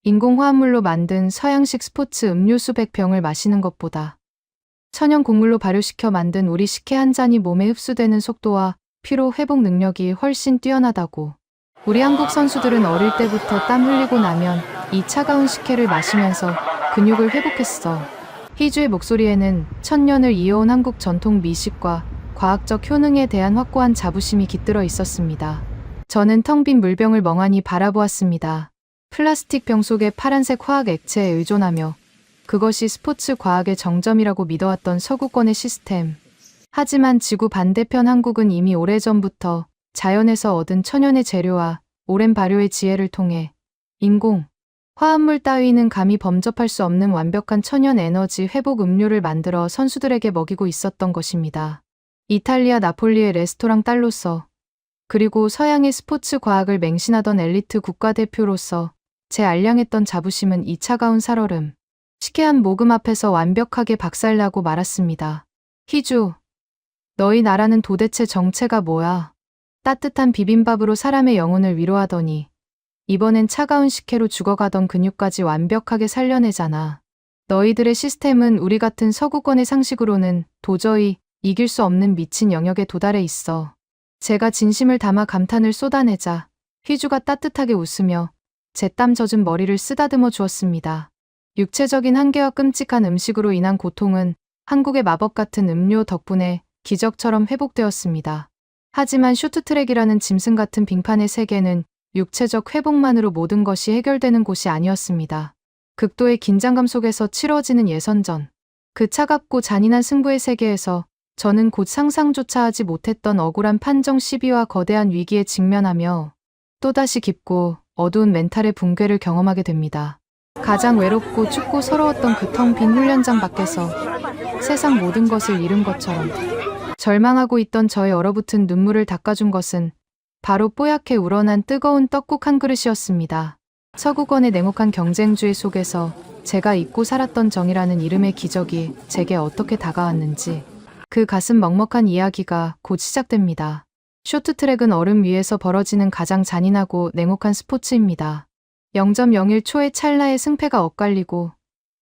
Speaker 2: 인공화합물로 만든 서양식 스포츠 음료수 100병을 마시는 것보다 천연 곡물로 발효시켜 만든 우리 식혜 한 잔이 몸에 흡수되는 속도와 피로 회복 능력이 훨씬 뛰어나다고. 우리 한국 선수들은 어릴 때부터 땀 흘리고 나면 이 차가운 식혜를 마시면서 근육을 회복했어. 희주의 목소리에는 천년을 이어온 한국 전통 미식과 과학적 효능에 대한 확고한 자부심이 깃들어 있었습니다. 저는 텅 빈 물병을 멍하니 바라보았습니다. 플라스틱 병 속의 파란색 화학 액체에 의존하며 그것이 스포츠 과학의 정점이라고 믿어왔던 서구권의 시스템. 하지만 지구 반대편 한국은 이미 오래전부터 자연에서 얻은 천연의 재료와 오랜 발효의 지혜를 통해 인공, 화합물 따위는 감히 범접할 수 없는 완벽한 천연 에너지 회복 음료를 만들어 선수들에게 먹이고 있었던 것입니다. 이탈리아 나폴리의 레스토랑 딸로서, 그리고 서양의 스포츠 과학을 맹신하던 엘리트 국가대표로서 제 알량했던 자부심은 이 차가운 살얼음, 식혜한 모금 앞에서 완벽하게 박살나고 말았습니다. 희주, 너희 나라는 도대체 정체가 뭐야? 따뜻한 비빔밥으로 사람의 영혼을 위로하더니 이번엔 차가운 식혜로 죽어가던 근육까지 완벽하게 살려내잖아. 너희들의 시스템은 우리 같은 서구권의 상식으로는 도저히 이길 수 없는 미친 영역에 도달해 있어. 제가 진심을 담아 감탄을 쏟아내자 희주가 따뜻하게 웃으며 제 땀 젖은 머리를 쓰다듬어 주었습니다. 육체적인 한계와 끔찍한 음식으로 인한 고통은 한국의 마법 같은 음료 덕분에 기적처럼 회복되었습니다. 하지만 쇼트트랙이라는 짐승 같은 빙판의 세계는 육체적 회복만으로 모든 것이 해결되는 곳이 아니었습니다. 극도의 긴장감 속에서 치러지는 예선전. 그 차갑고 잔인한 승부의 세계에서 저는 곧 상상조차 하지 못했던 억울한 판정 시비와 거대한 위기에 직면하며 또다시 깊고 어두운 멘탈의 붕괴를 경험하게 됩니다. 가장 외롭고 춥고 서러웠던 그 텅 빈 훈련장 밖에서 세상 모든 것을 잃은 것처럼 절망하고 있던 저의 얼어붙은 눈물을 닦아준 것은 바로 뽀얗게 우러난 뜨거운 떡국 한 그릇이었습니다. 서구권의 냉혹한 경쟁주의 속에서 제가 잊고 살았던 정이라는 이름의 기적이 제게 어떻게 다가왔는지 그 가슴 먹먹한 이야기가 곧 시작됩니다. 쇼트트랙은 얼음 위에서 벌어지는 가장 잔인하고 냉혹한 스포츠입니다. 0.01초의 찰나의 승패가 엇갈리고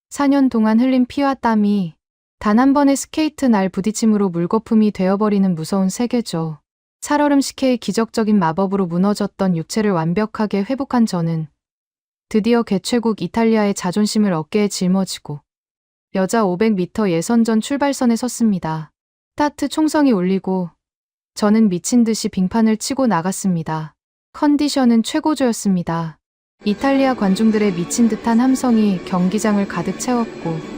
Speaker 2: 4년 동안 흘린 피와 땀이 단 한 번의 스케이트 날 부딪힘으로 물거품이 되어버리는 무서운 세계죠. 살얼음 식혜의 기적적인 마법으로 무너졌던 육체를 완벽하게 회복한 저는 드디어 개최국 이탈리아의 자존심을 어깨에 짊어지고 여자 500m 예선전 출발선에 섰습니다. 스타트 총성이 울리고 저는 미친 듯이 빙판을 치고 나갔습니다. 컨디션은 최고조였습니다. 이탈리아 관중들의 미친 듯한 함성이 경기장을 가득 채웠고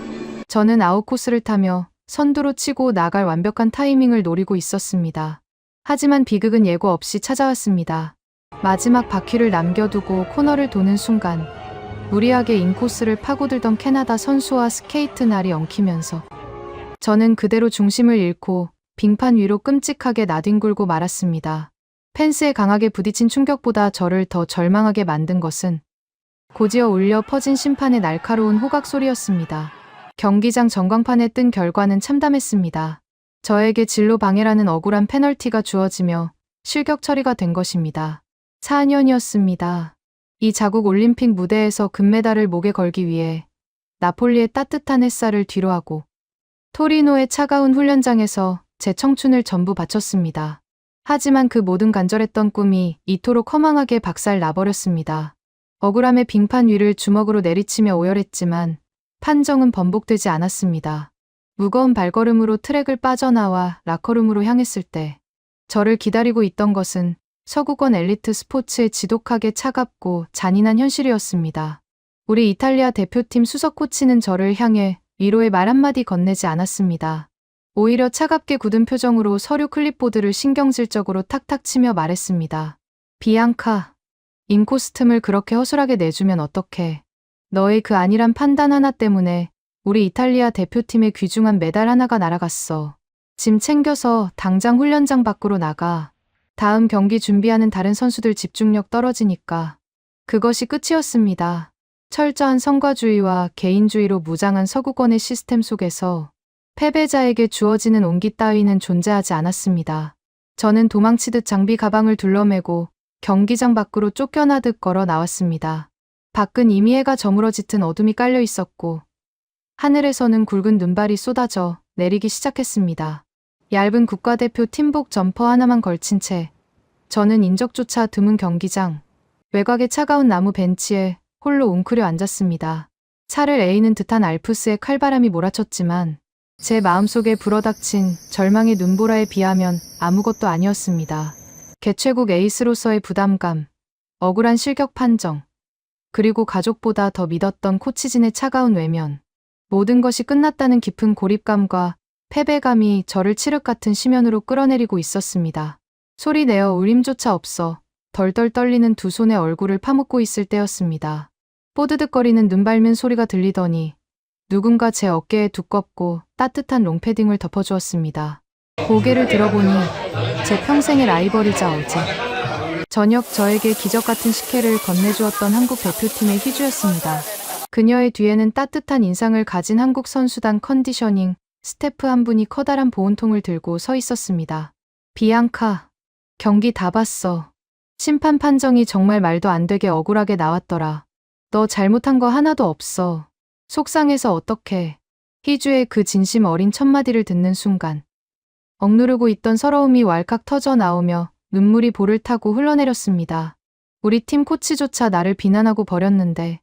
Speaker 2: 저는 아웃코스를 타며 선두로 치고 나갈 완벽한 타이밍을 노리고 있었습니다. 하지만 비극은 예고 없이 찾아왔습니다. 마지막 바퀴를 남겨두고 코너를 도는 순간 무리하게 인코스를 파고들던 캐나다 선수와 스케이트 날이 엉키면서 저는 그대로 중심을 잃고 빙판 위로 끔찍하게 나뒹굴고 말았습니다. 펜스에 강하게 부딪힌 충격보다 저를 더 절망하게 만든 것은 곧이어 울려 퍼진 심판의 날카로운 호각 소리였습니다. 경기장 전광판에 뜬 결과는 참담했습니다. 저에게 진로 방해라는 억울한 페널티가 주어지며 실격 처리가 된 것입니다. 4년이었습니다. 이 자국 올림픽 무대에서 금메달을 목에 걸기 위해 나폴리의 따뜻한 햇살을 뒤로하고 토리노의 차가운 훈련장에서 제 청춘을 전부 바쳤습니다. 하지만 그 모든 간절했던 꿈이 이토록 허망하게 박살 나버렸습니다. 억울함의 빙판 위를 주먹으로 내리치며 오열했지만 판정은 번복되지 않았습니다. 무거운 발걸음으로 트랙을 빠져나와 라커룸으로 향했을 때 저를 기다리고 있던 것은 서구권 엘리트 스포츠의 지독하게 차갑고 잔인한 현실이었습니다. 우리 이탈리아 대표팀 수석 코치는 저를 향해 위로의 말 한마디 건네지 않았습니다. 오히려 차갑게 굳은 표정으로 서류 클립보드를 신경질적으로 탁탁 치며 말했습니다. 비앙카, 인코스 틈을 그렇게 허술하게 내주면 어떡해. 너의 그 안일한 판단 하나 때문에 우리 이탈리아 대표팀의 귀중한 메달 하나가 날아갔어. 짐 챙겨서 당장 훈련장 밖으로 나가. 다음 경기 준비하는 다른 선수들 집중력 떨어지니까. 그것이 끝이었습니다. 철저한 성과주의와 개인주의로 무장한 서구권의 시스템 속에서 패배자에게 주어지는 온기 따위는 존재하지 않았습니다. 저는 도망치듯 장비 가방을 둘러매고 경기장 밖으로 쫓겨나듯 걸어 나왔습니다. 밖은 이미 해가 저물어 짙은 어둠이 깔려 있었고 하늘에서는 굵은 눈발이 쏟아져 내리기 시작했습니다. 얇은 국가대표 팀복 점퍼 하나만 걸친 채 저는 인적조차 드문 경기장 외곽의 차가운 나무 벤치에 홀로 웅크려 앉았습니다. 차를 에이는 듯한 알프스의 칼바람이 몰아쳤지만 제 마음속에 불어닥친 절망의 눈보라에 비하면 아무것도 아니었습니다. 개최국 에이스로서의 부담감, 억울한 실격 판정, 그리고 가족보다 더 믿었던 코치진의 차가운 외면, 모든 것이 끝났다는 깊은 고립감과 패배감이 저를 칠흑 같은 심연으로 끌어내리고 있었습니다. 소리내어 울림조차 없어 덜덜 떨리는 두 손의 얼굴을 파묻고 있을 때였습니다. 뽀드득거리는 눈 밟는 소리가 들리더니 누군가 제 어깨에 두껍고 따뜻한 롱패딩을 덮어주었습니다. 고개를 들어보니 제 평생의 라이벌이자 어제 저녁 저에게 기적 같은 식혜를 건네주었던 한국 대표팀의 희주였습니다. 그녀의 뒤에는 따뜻한 인상을 가진 한국 선수단 컨디셔닝 스태프 한 분이 커다란 보온통을 들고 서 있었습니다. 비앙카, 경기 다 봤어. 심판 판정이 정말 말도 안 되게 억울하게 나왔더라. 너 잘못한 거 하나도 없어. 속상해서 어떡해. 희주의 그 진심 어린 첫마디를 듣는 순간 억누르고 있던 서러움이 왈칵 터져 나오며 눈물이 볼을 타고 흘러내렸습니다. 우리 팀 코치조차 나를 비난하고 버렸는데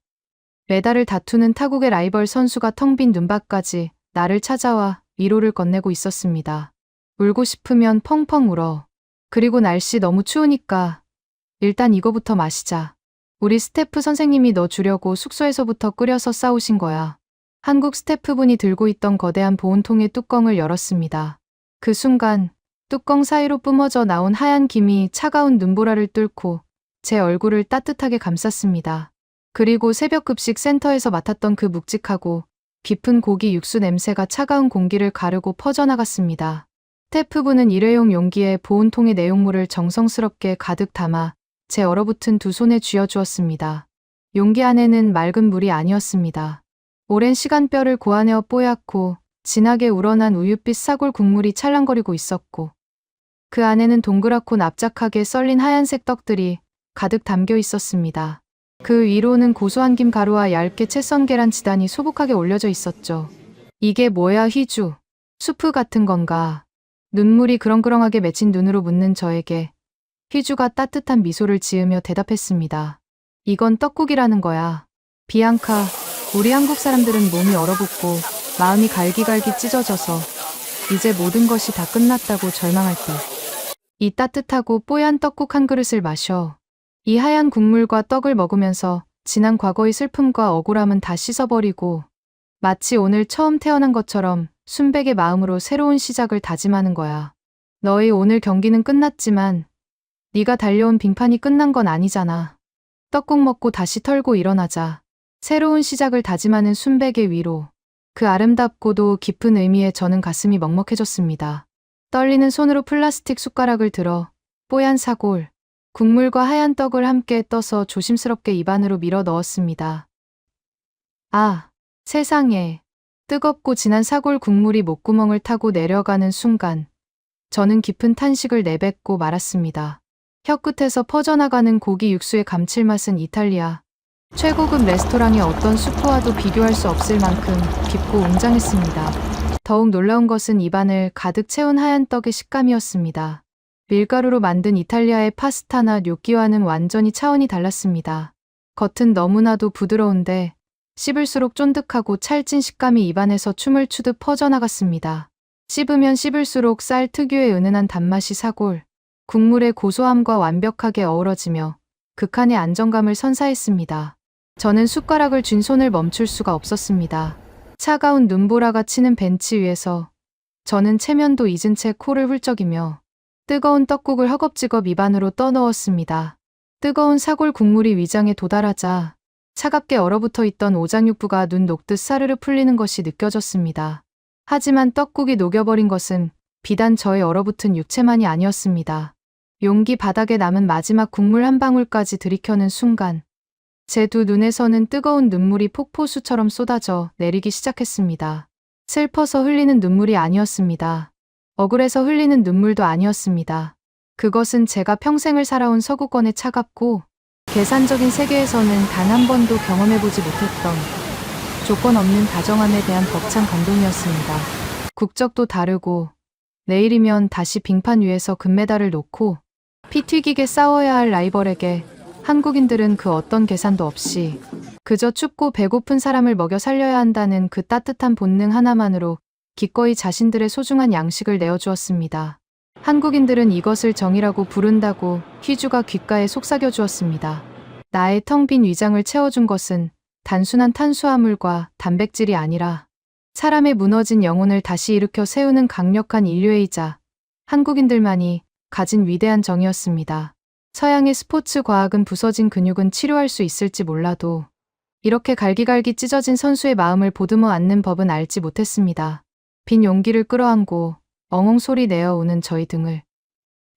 Speaker 2: 메달을 다투는 타국의 라이벌 선수가 텅 빈 눈밭까지 나를 찾아와 위로를 건네고 있었습니다. 울고 싶으면 펑펑 울어. 그리고 날씨 너무 추우니까 일단 이거부터 마시자. 우리 스태프 선생님이 너 주려고 숙소에서부터 끓여서 싸우신 거야. 한국 스태프분이 들고 있던 거대한 보온통의 뚜껑을 열었습니다. 그 순간 뚜껑 사이로 뿜어져 나온 하얀 김이 차가운 눈보라를 뚫고 제 얼굴을 따뜻하게 감쌌습니다. 그리고 새벽급식 센터에서 맡았던 그 묵직하고 깊은 고기 육수 냄새가 차가운 공기를 가르고 퍼져나갔습니다. 스태프분은 일회용 용기에 보온통의 내용물을 정성스럽게 가득 담아 제 얼어붙은 두 손에 쥐어주었습니다. 용기 안에는 맑은 물이 아니었습니다. 오랜 시간 뼈를 고아내어 뽀얗고 진하게 우러난 우윳빛 사골 국물이 찰랑거리고 있었고 그 안에는 동그랗고 납작하게 썰린 하얀색 떡들이 가득 담겨 있었습니다. 그 위로는 고소한 김가루와 얇게 채 썬 계란 지단이 소복하게 올려져 있었죠. 이게 뭐야, 휘주? 수프 같은 건가? 눈물이 그렁그렁하게 맺힌 눈으로 묻는 저에게 휘주가 따뜻한 미소를 지으며 대답했습니다. 이건 떡국이라는 거야. 비앙카, 우리 한국 사람들은 몸이 얼어붙고 마음이 갈기갈기 찢어져서 이제 모든 것이 다 끝났다고 절망할 때 이 따뜻하고 뽀얀 떡국 한 그릇을 마셔. 이 하얀 국물과 떡을 먹으면서 지난 과거의 슬픔과 억울함은 다 씻어버리고 마치 오늘 처음 태어난 것처럼 순백의 마음으로 새로운 시작을 다짐하는 거야. 너의 오늘 경기는 끝났지만 네가 달려온 빙판이 끝난 건 아니잖아. 떡국 먹고 다시 털고 일어나자. 새로운 시작을 다짐하는 순백의 위로. 그 아름답고도 깊은 의미에 저는 가슴이 먹먹해졌습니다. 떨리는 손으로 플라스틱 숟가락을 들어 뽀얀 사골, 국물과 하얀 떡을 함께 떠서 조심스럽게 입 안으로 밀어 넣었습니다. 아, 세상에. 뜨겁고 진한 사골 국물이 목구멍을 타고 내려가는 순간 저는 깊은 탄식을 내뱉고 말았습니다. 혀끝에서 퍼져나가는 고기 육수의 감칠맛은 이탈리아 최고급 레스토랑의 어떤 수프와도 비교할 수 없을 만큼 깊고 웅장했습니다. 더욱 놀라운 것은 입안을 가득 채운 하얀 떡의 식감이었습니다. 밀가루로 만든 이탈리아의 파스타나 뇨끼와는 완전히 차원이 달랐습니다. 겉은 너무나도 부드러운데 씹을수록 쫀득하고 찰진 식감이 입안에서 춤을 추듯 퍼져나갔습니다. 씹으면 씹을수록 쌀 특유의 은은한 단맛이 사골, 국물의 고소함과 완벽하게 어우러지며 극한의 안정감을 선사했습니다. 저는 숟가락을 쥔 손을 멈출 수가 없었습니다. 차가운 눈보라가 치는 벤치 위에서 저는 체면도 잊은 채 코를 훌쩍이며 뜨거운 떡국을 허겁지겁 입안으로 떠넣었습니다. 뜨거운 사골 국물이 위장에 도달하자 차갑게 얼어붙어 있던 오장육부가 눈 녹듯 사르르 풀리는 것이 느껴졌습니다. 하지만 떡국이 녹여버린 것은 비단 저의 얼어붙은 육체만이 아니었습니다. 용기 바닥에 남은 마지막 국물 한 방울까지 들이켜는 순간 제 두 눈에서는 뜨거운 눈물이 폭포수처럼 쏟아져 내리기 시작했습니다. 슬퍼서 흘리는 눈물이 아니었습니다. 억울해서 흘리는 눈물도 아니었습니다. 그것은 제가 평생을 살아온 서구권의 차갑고 계산적인 세계에서는 단 한 번도 경험해보지 못했던 조건 없는 다정함에 대한 벅찬 감동이었습니다. 국적도 다르고 내일이면 다시 빙판 위에서 금메달을 놓고 피 튀기게 싸워야 할 라이벌에게 한국인들은 그 어떤 계산도 없이 그저 춥고 배고픈 사람을 먹여 살려야 한다는 그 따뜻한 본능 하나만으로 기꺼이 자신들의 소중한 양식을 내어주었습니다. 한국인들은 이것을 정이라고 부른다고 휘주가 귓가에 속삭여 주었습니다. 나의 텅 빈 위장을 채워준 것은 단순한 탄수화물과 단백질이 아니라 사람의 무너진 영혼을 다시 일으켜 세우는 강력한 인류애이자 한국인들만이 가진 위대한 정이었습니다. 서양의 스포츠 과학은 부서진 근육은 치료할 수 있을지 몰라도 이렇게 갈기갈기 찢어진 선수의 마음을 보듬어 안는 법은 알지 못했습니다. 빈 용기를 끌어안고 엉엉 소리 내어 우는 저희 등을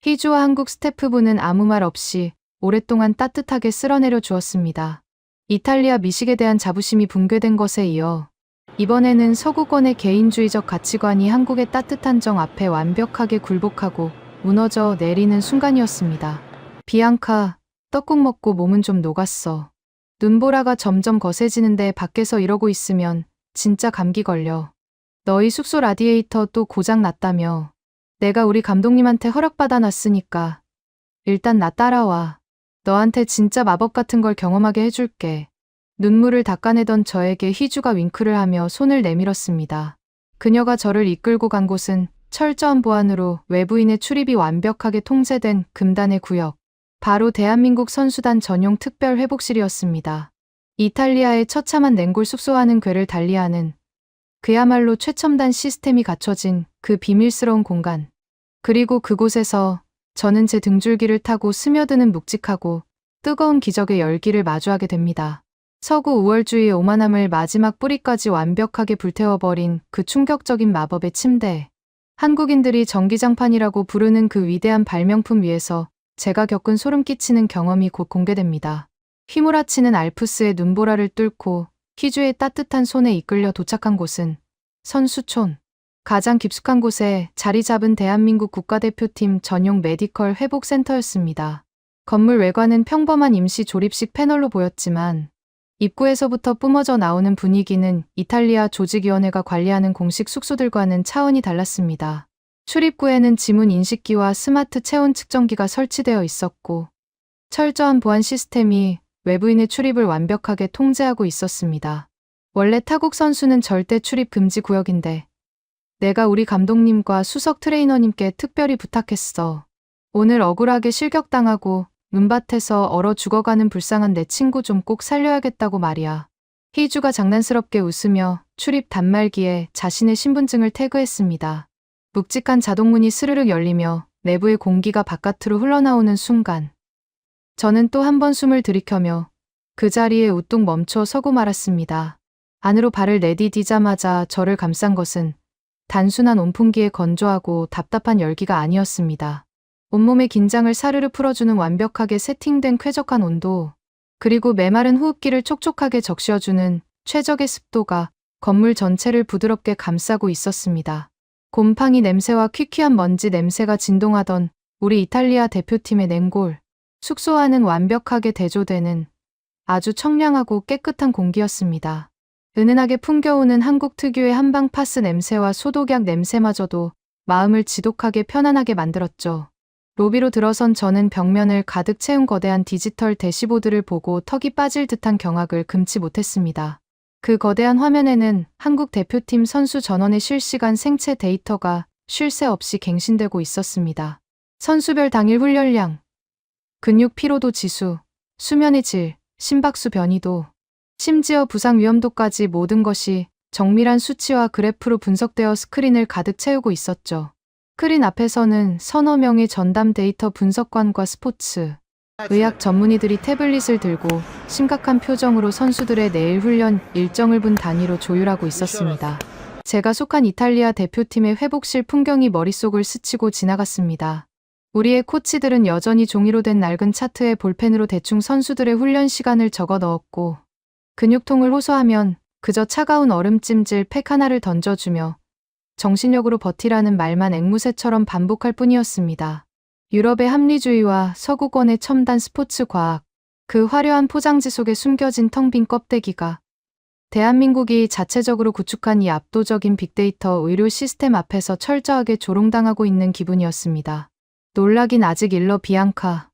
Speaker 2: 휘주와 한국 스태프분은 아무 말 없이 오랫동안 따뜻하게 쓸어내려 주었습니다. 이탈리아 미식에 대한 자부심이 붕괴된 것에 이어 이번에는 서구권의 개인주의적 가치관이 한국의 따뜻한 정 앞에 완벽하게 굴복하고 무너져 내리는 순간이었습니다. 비앙카, 떡국 먹고 몸은 좀 녹았어. 눈보라가 점점 거세지는데 밖에서 이러고 있으면 진짜 감기 걸려. 너희 숙소 라디에이터 또 고장 났다며. 내가 우리 감독님한테 허락받아 놨으니까 일단 나 따라와. 너한테 진짜 마법 같은 걸 경험하게 해줄게. 눈물을 닦아내던 저에게 휘주가 윙크를 하며 손을 내밀었습니다. 그녀가 저를 이끌고 간 곳은 철저한 보안으로 외부인의 출입이 완벽하게 통제된 금단의 구역. 바로 대한민국 선수단 전용 특별 회복실이었습니다. 이탈리아의 처참한 냉골 숙소와는 궤를 달리하는 그야말로 최첨단 시스템이 갖춰진 그 비밀스러운 공간. 그리고 그곳에서 저는 제 등줄기를 타고 스며드는 묵직하고 뜨거운 기적의 열기를 마주하게 됩니다. 서구 우월주의의 오만함을 마지막 뿌리까지 완벽하게 불태워버린 그 충격적인 마법의 침대. 한국인들이 전기장판이라고 부르는 그 위대한 발명품 위에서 제가 겪은 소름 끼치는 경험이 곧 공개됩니다. 휘몰아치는 알프스의 눈보라를 뚫고 휘주의 따뜻한 손에 이끌려 도착한 곳은 선수촌. 가장 깊숙한 곳에 자리 잡은 대한민국 국가대표팀 전용 메디컬 회복센터였습니다. 건물 외관은 평범한 임시 조립식 패널로 보였지만 입구에서부터 뿜어져 나오는 분위기는 이탈리아 조직위원회가 관리하는 공식 숙소들과는 차원이 달랐습니다. 출입구에는 지문 인식기와 스마트 체온 측정기가 설치되어 있었고 철저한 보안 시스템이 외부인의 출입을 완벽하게 통제하고 있었습니다. 원래 타국 선수는 절대 출입 금지 구역인데 내가 우리 감독님과 수석 트레이너님께 특별히 부탁했어. 오늘 억울하게 실격당하고 눈밭에서 얼어 죽어가는 불쌍한 내 친구 좀 꼭 살려야겠다고 말이야. 희주가 장난스럽게 웃으며 출입 단말기에 자신의 신분증을 태그했습니다. 묵직한 자동문이 스르륵 열리며 내부의 공기가 바깥으로 흘러나오는 순간 저는 또 한 번 숨을 들이켜며 그 자리에 우뚝 멈춰 서고 말았습니다. 안으로 발을 내디디자마자 저를 감싼 것은 단순한 온풍기의 건조하고 답답한 열기가 아니었습니다. 온몸의 긴장을 사르르 풀어주는 완벽하게 세팅된 쾌적한 온도, 그리고 메마른 호흡기를 촉촉하게 적셔주는 최적의 습도가 건물 전체를 부드럽게 감싸고 있었습니다. 곰팡이 냄새와 퀴퀴한 먼지 냄새가 진동하던 우리 이탈리아 대표팀의 냉골, 숙소와는 완벽하게 대조되는 아주 청량하고 깨끗한 공기였습니다. 은은하게 풍겨오는 한국 특유의 한방 파스 냄새와 소독약 냄새마저도 마음을 지독하게 편안하게 만들었죠. 로비로 들어선 저는 벽면을 가득 채운 거대한 디지털 대시보드를 보고 턱이 빠질 듯한 경악을 금치 못했습니다. 그 거대한 화면에는 한국 대표팀 선수 전원의 실시간 생체 데이터가 쉴 새 없이 갱신되고 있었습니다. 선수별 당일 훈련량, 근육 피로도 지수, 수면의 질, 심박수 변이도, 심지어 부상 위험도까지 모든 것이 정밀한 수치와 그래프로 분석되어 스크린을 가득 채우고 있었죠. 스크린 앞에서는 서너 명의 전담 데이터 분석관과 스포츠, 의학 전문의들이 태블릿을 들고 심각한 표정으로 선수들의 내일 훈련 일정을 분 단위로 조율하고 있었습니다. 제가 속한 이탈리아 대표팀의 회복실 풍경이 머릿속을 스치고 지나갔습니다. 우리의 코치들은 여전히 종이로 된 낡은 차트에 볼펜으로 대충 선수들의 훈련 시간을 적어 넣었고 근육통을 호소하면 그저 차가운 얼음찜질 팩 하나를 던져주며 정신력으로 버티라는 말만 앵무새처럼 반복할 뿐이었습니다. 유럽의 합리주의와 서구권의 첨단 스포츠 과학, 그 화려한 포장지 속에 숨겨진 텅 빈 껍데기가 대한민국이 자체적으로 구축한 이 압도적인 빅데이터 의료 시스템 앞에서 철저하게 조롱당하고 있는 기분이었습니다. 놀라긴 아직 일러 비앙카.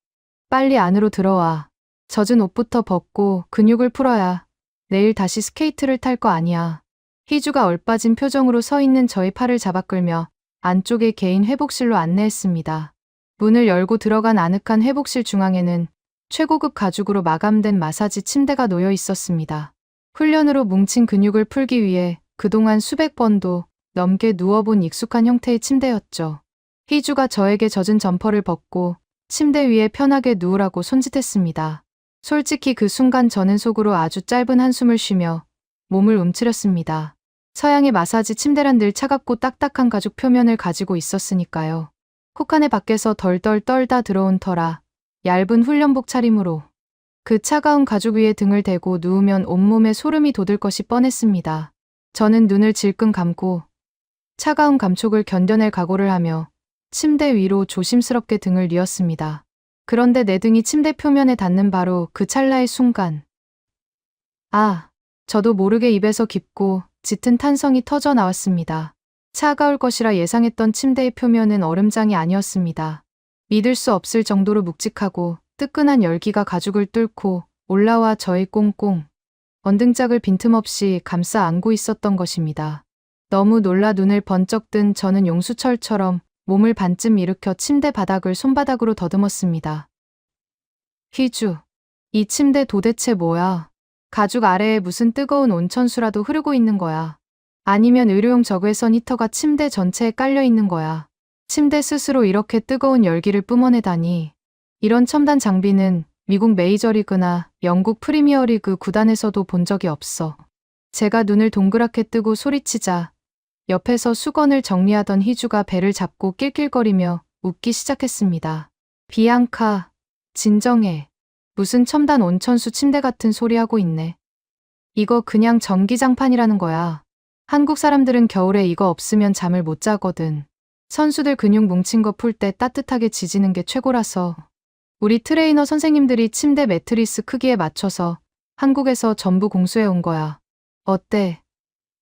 Speaker 2: 빨리 안으로 들어와. 젖은 옷부터 벗고 근육을 풀어야 내일 다시 스케이트를 탈 거 아니야. 희주가 얼빠진 표정으로 서 있는 저의 팔을 잡아 끌며 안쪽의 개인 회복실로 안내했습니다. 문을 열고 들어간 아늑한 회복실 중앙에는 최고급 가죽으로 마감된 마사지 침대가 놓여 있었습니다. 훈련으로 뭉친 근육을 풀기 위해 그동안 수백 번도 넘게 누워본 익숙한 형태의 침대였죠. 희주가 저에게 젖은 점퍼를 벗고 침대 위에 편하게 누우라고 손짓했습니다. 솔직히 그 순간 저는 속으로 아주 짧은 한숨을 쉬며 몸을 움츠렸습니다. 서양의 마사지 침대란 늘 차갑고 딱딱한 가죽 표면을 가지고 있었으니까요. 혹한의 밖에서 덜덜 떨다 들어온 터라 얇은 훈련복 차림으로 그 차가운 가죽 위에 등을 대고 누우면 온몸에 소름이 돋을 것이 뻔했습니다. 저는 눈을 질끈 감고 차가운 감촉을 견뎌낼 각오를 하며 침대 위로 조심스럽게 등을 뉘었습니다. 그런데 내 등이 침대 표면에 닿는 바로 그 찰나의 순간. 저도 모르게 입에서 깊고 짙은 탄성이 터져 나왔습니다. 차가울 것이라 예상했던 침대의 표면은 얼음장이 아니었습니다. 믿을 수 없을 정도로 묵직하고 뜨끈한 열기가 가죽을 뚫고 올라와 저의 꽁꽁 언등짝을 빈틈없이 감싸 안고 있었던 것입니다. 너무 놀라 눈을 번쩍 뜬 저는 용수철처럼 몸을 반쯤 일으켜 침대 바닥을 손바닥으로 더듬었습니다. 희주, 이 침대 도대체 뭐야? 가죽 아래에 무슨 뜨거운 온천수라도 흐르고 있는 거야. 아니면 의료용 저괴선 히터가 침대 전체에 깔려 있는 거야. 침대 스스로 이렇게 뜨거운 열기를 뿜어내다니. 이런 첨단 장비는 미국 메이저리그나 영국 프리미어리그 구단에서도 본 적이 없어. 제가 눈을 동그랗게 뜨고 소리치자 옆에서 수건을 정리하던 희주가 배를 잡고 낄낄거리며 웃기 시작했습니다. 비앙카, 진정해. 무슨 첨단 온천수 침대 같은 소리 하고 있네. 이거 그냥 전기장판이라는 거야. 한국 사람들은 겨울에 이거 없으면 잠을 못 자거든. 선수들 근육 뭉친 거 풀 때 따뜻하게 지지는 게 최고라서. 우리 트레이너 선생님들이 침대 매트리스 크기에 맞춰서 한국에서 전부 공수해 온 거야. 어때?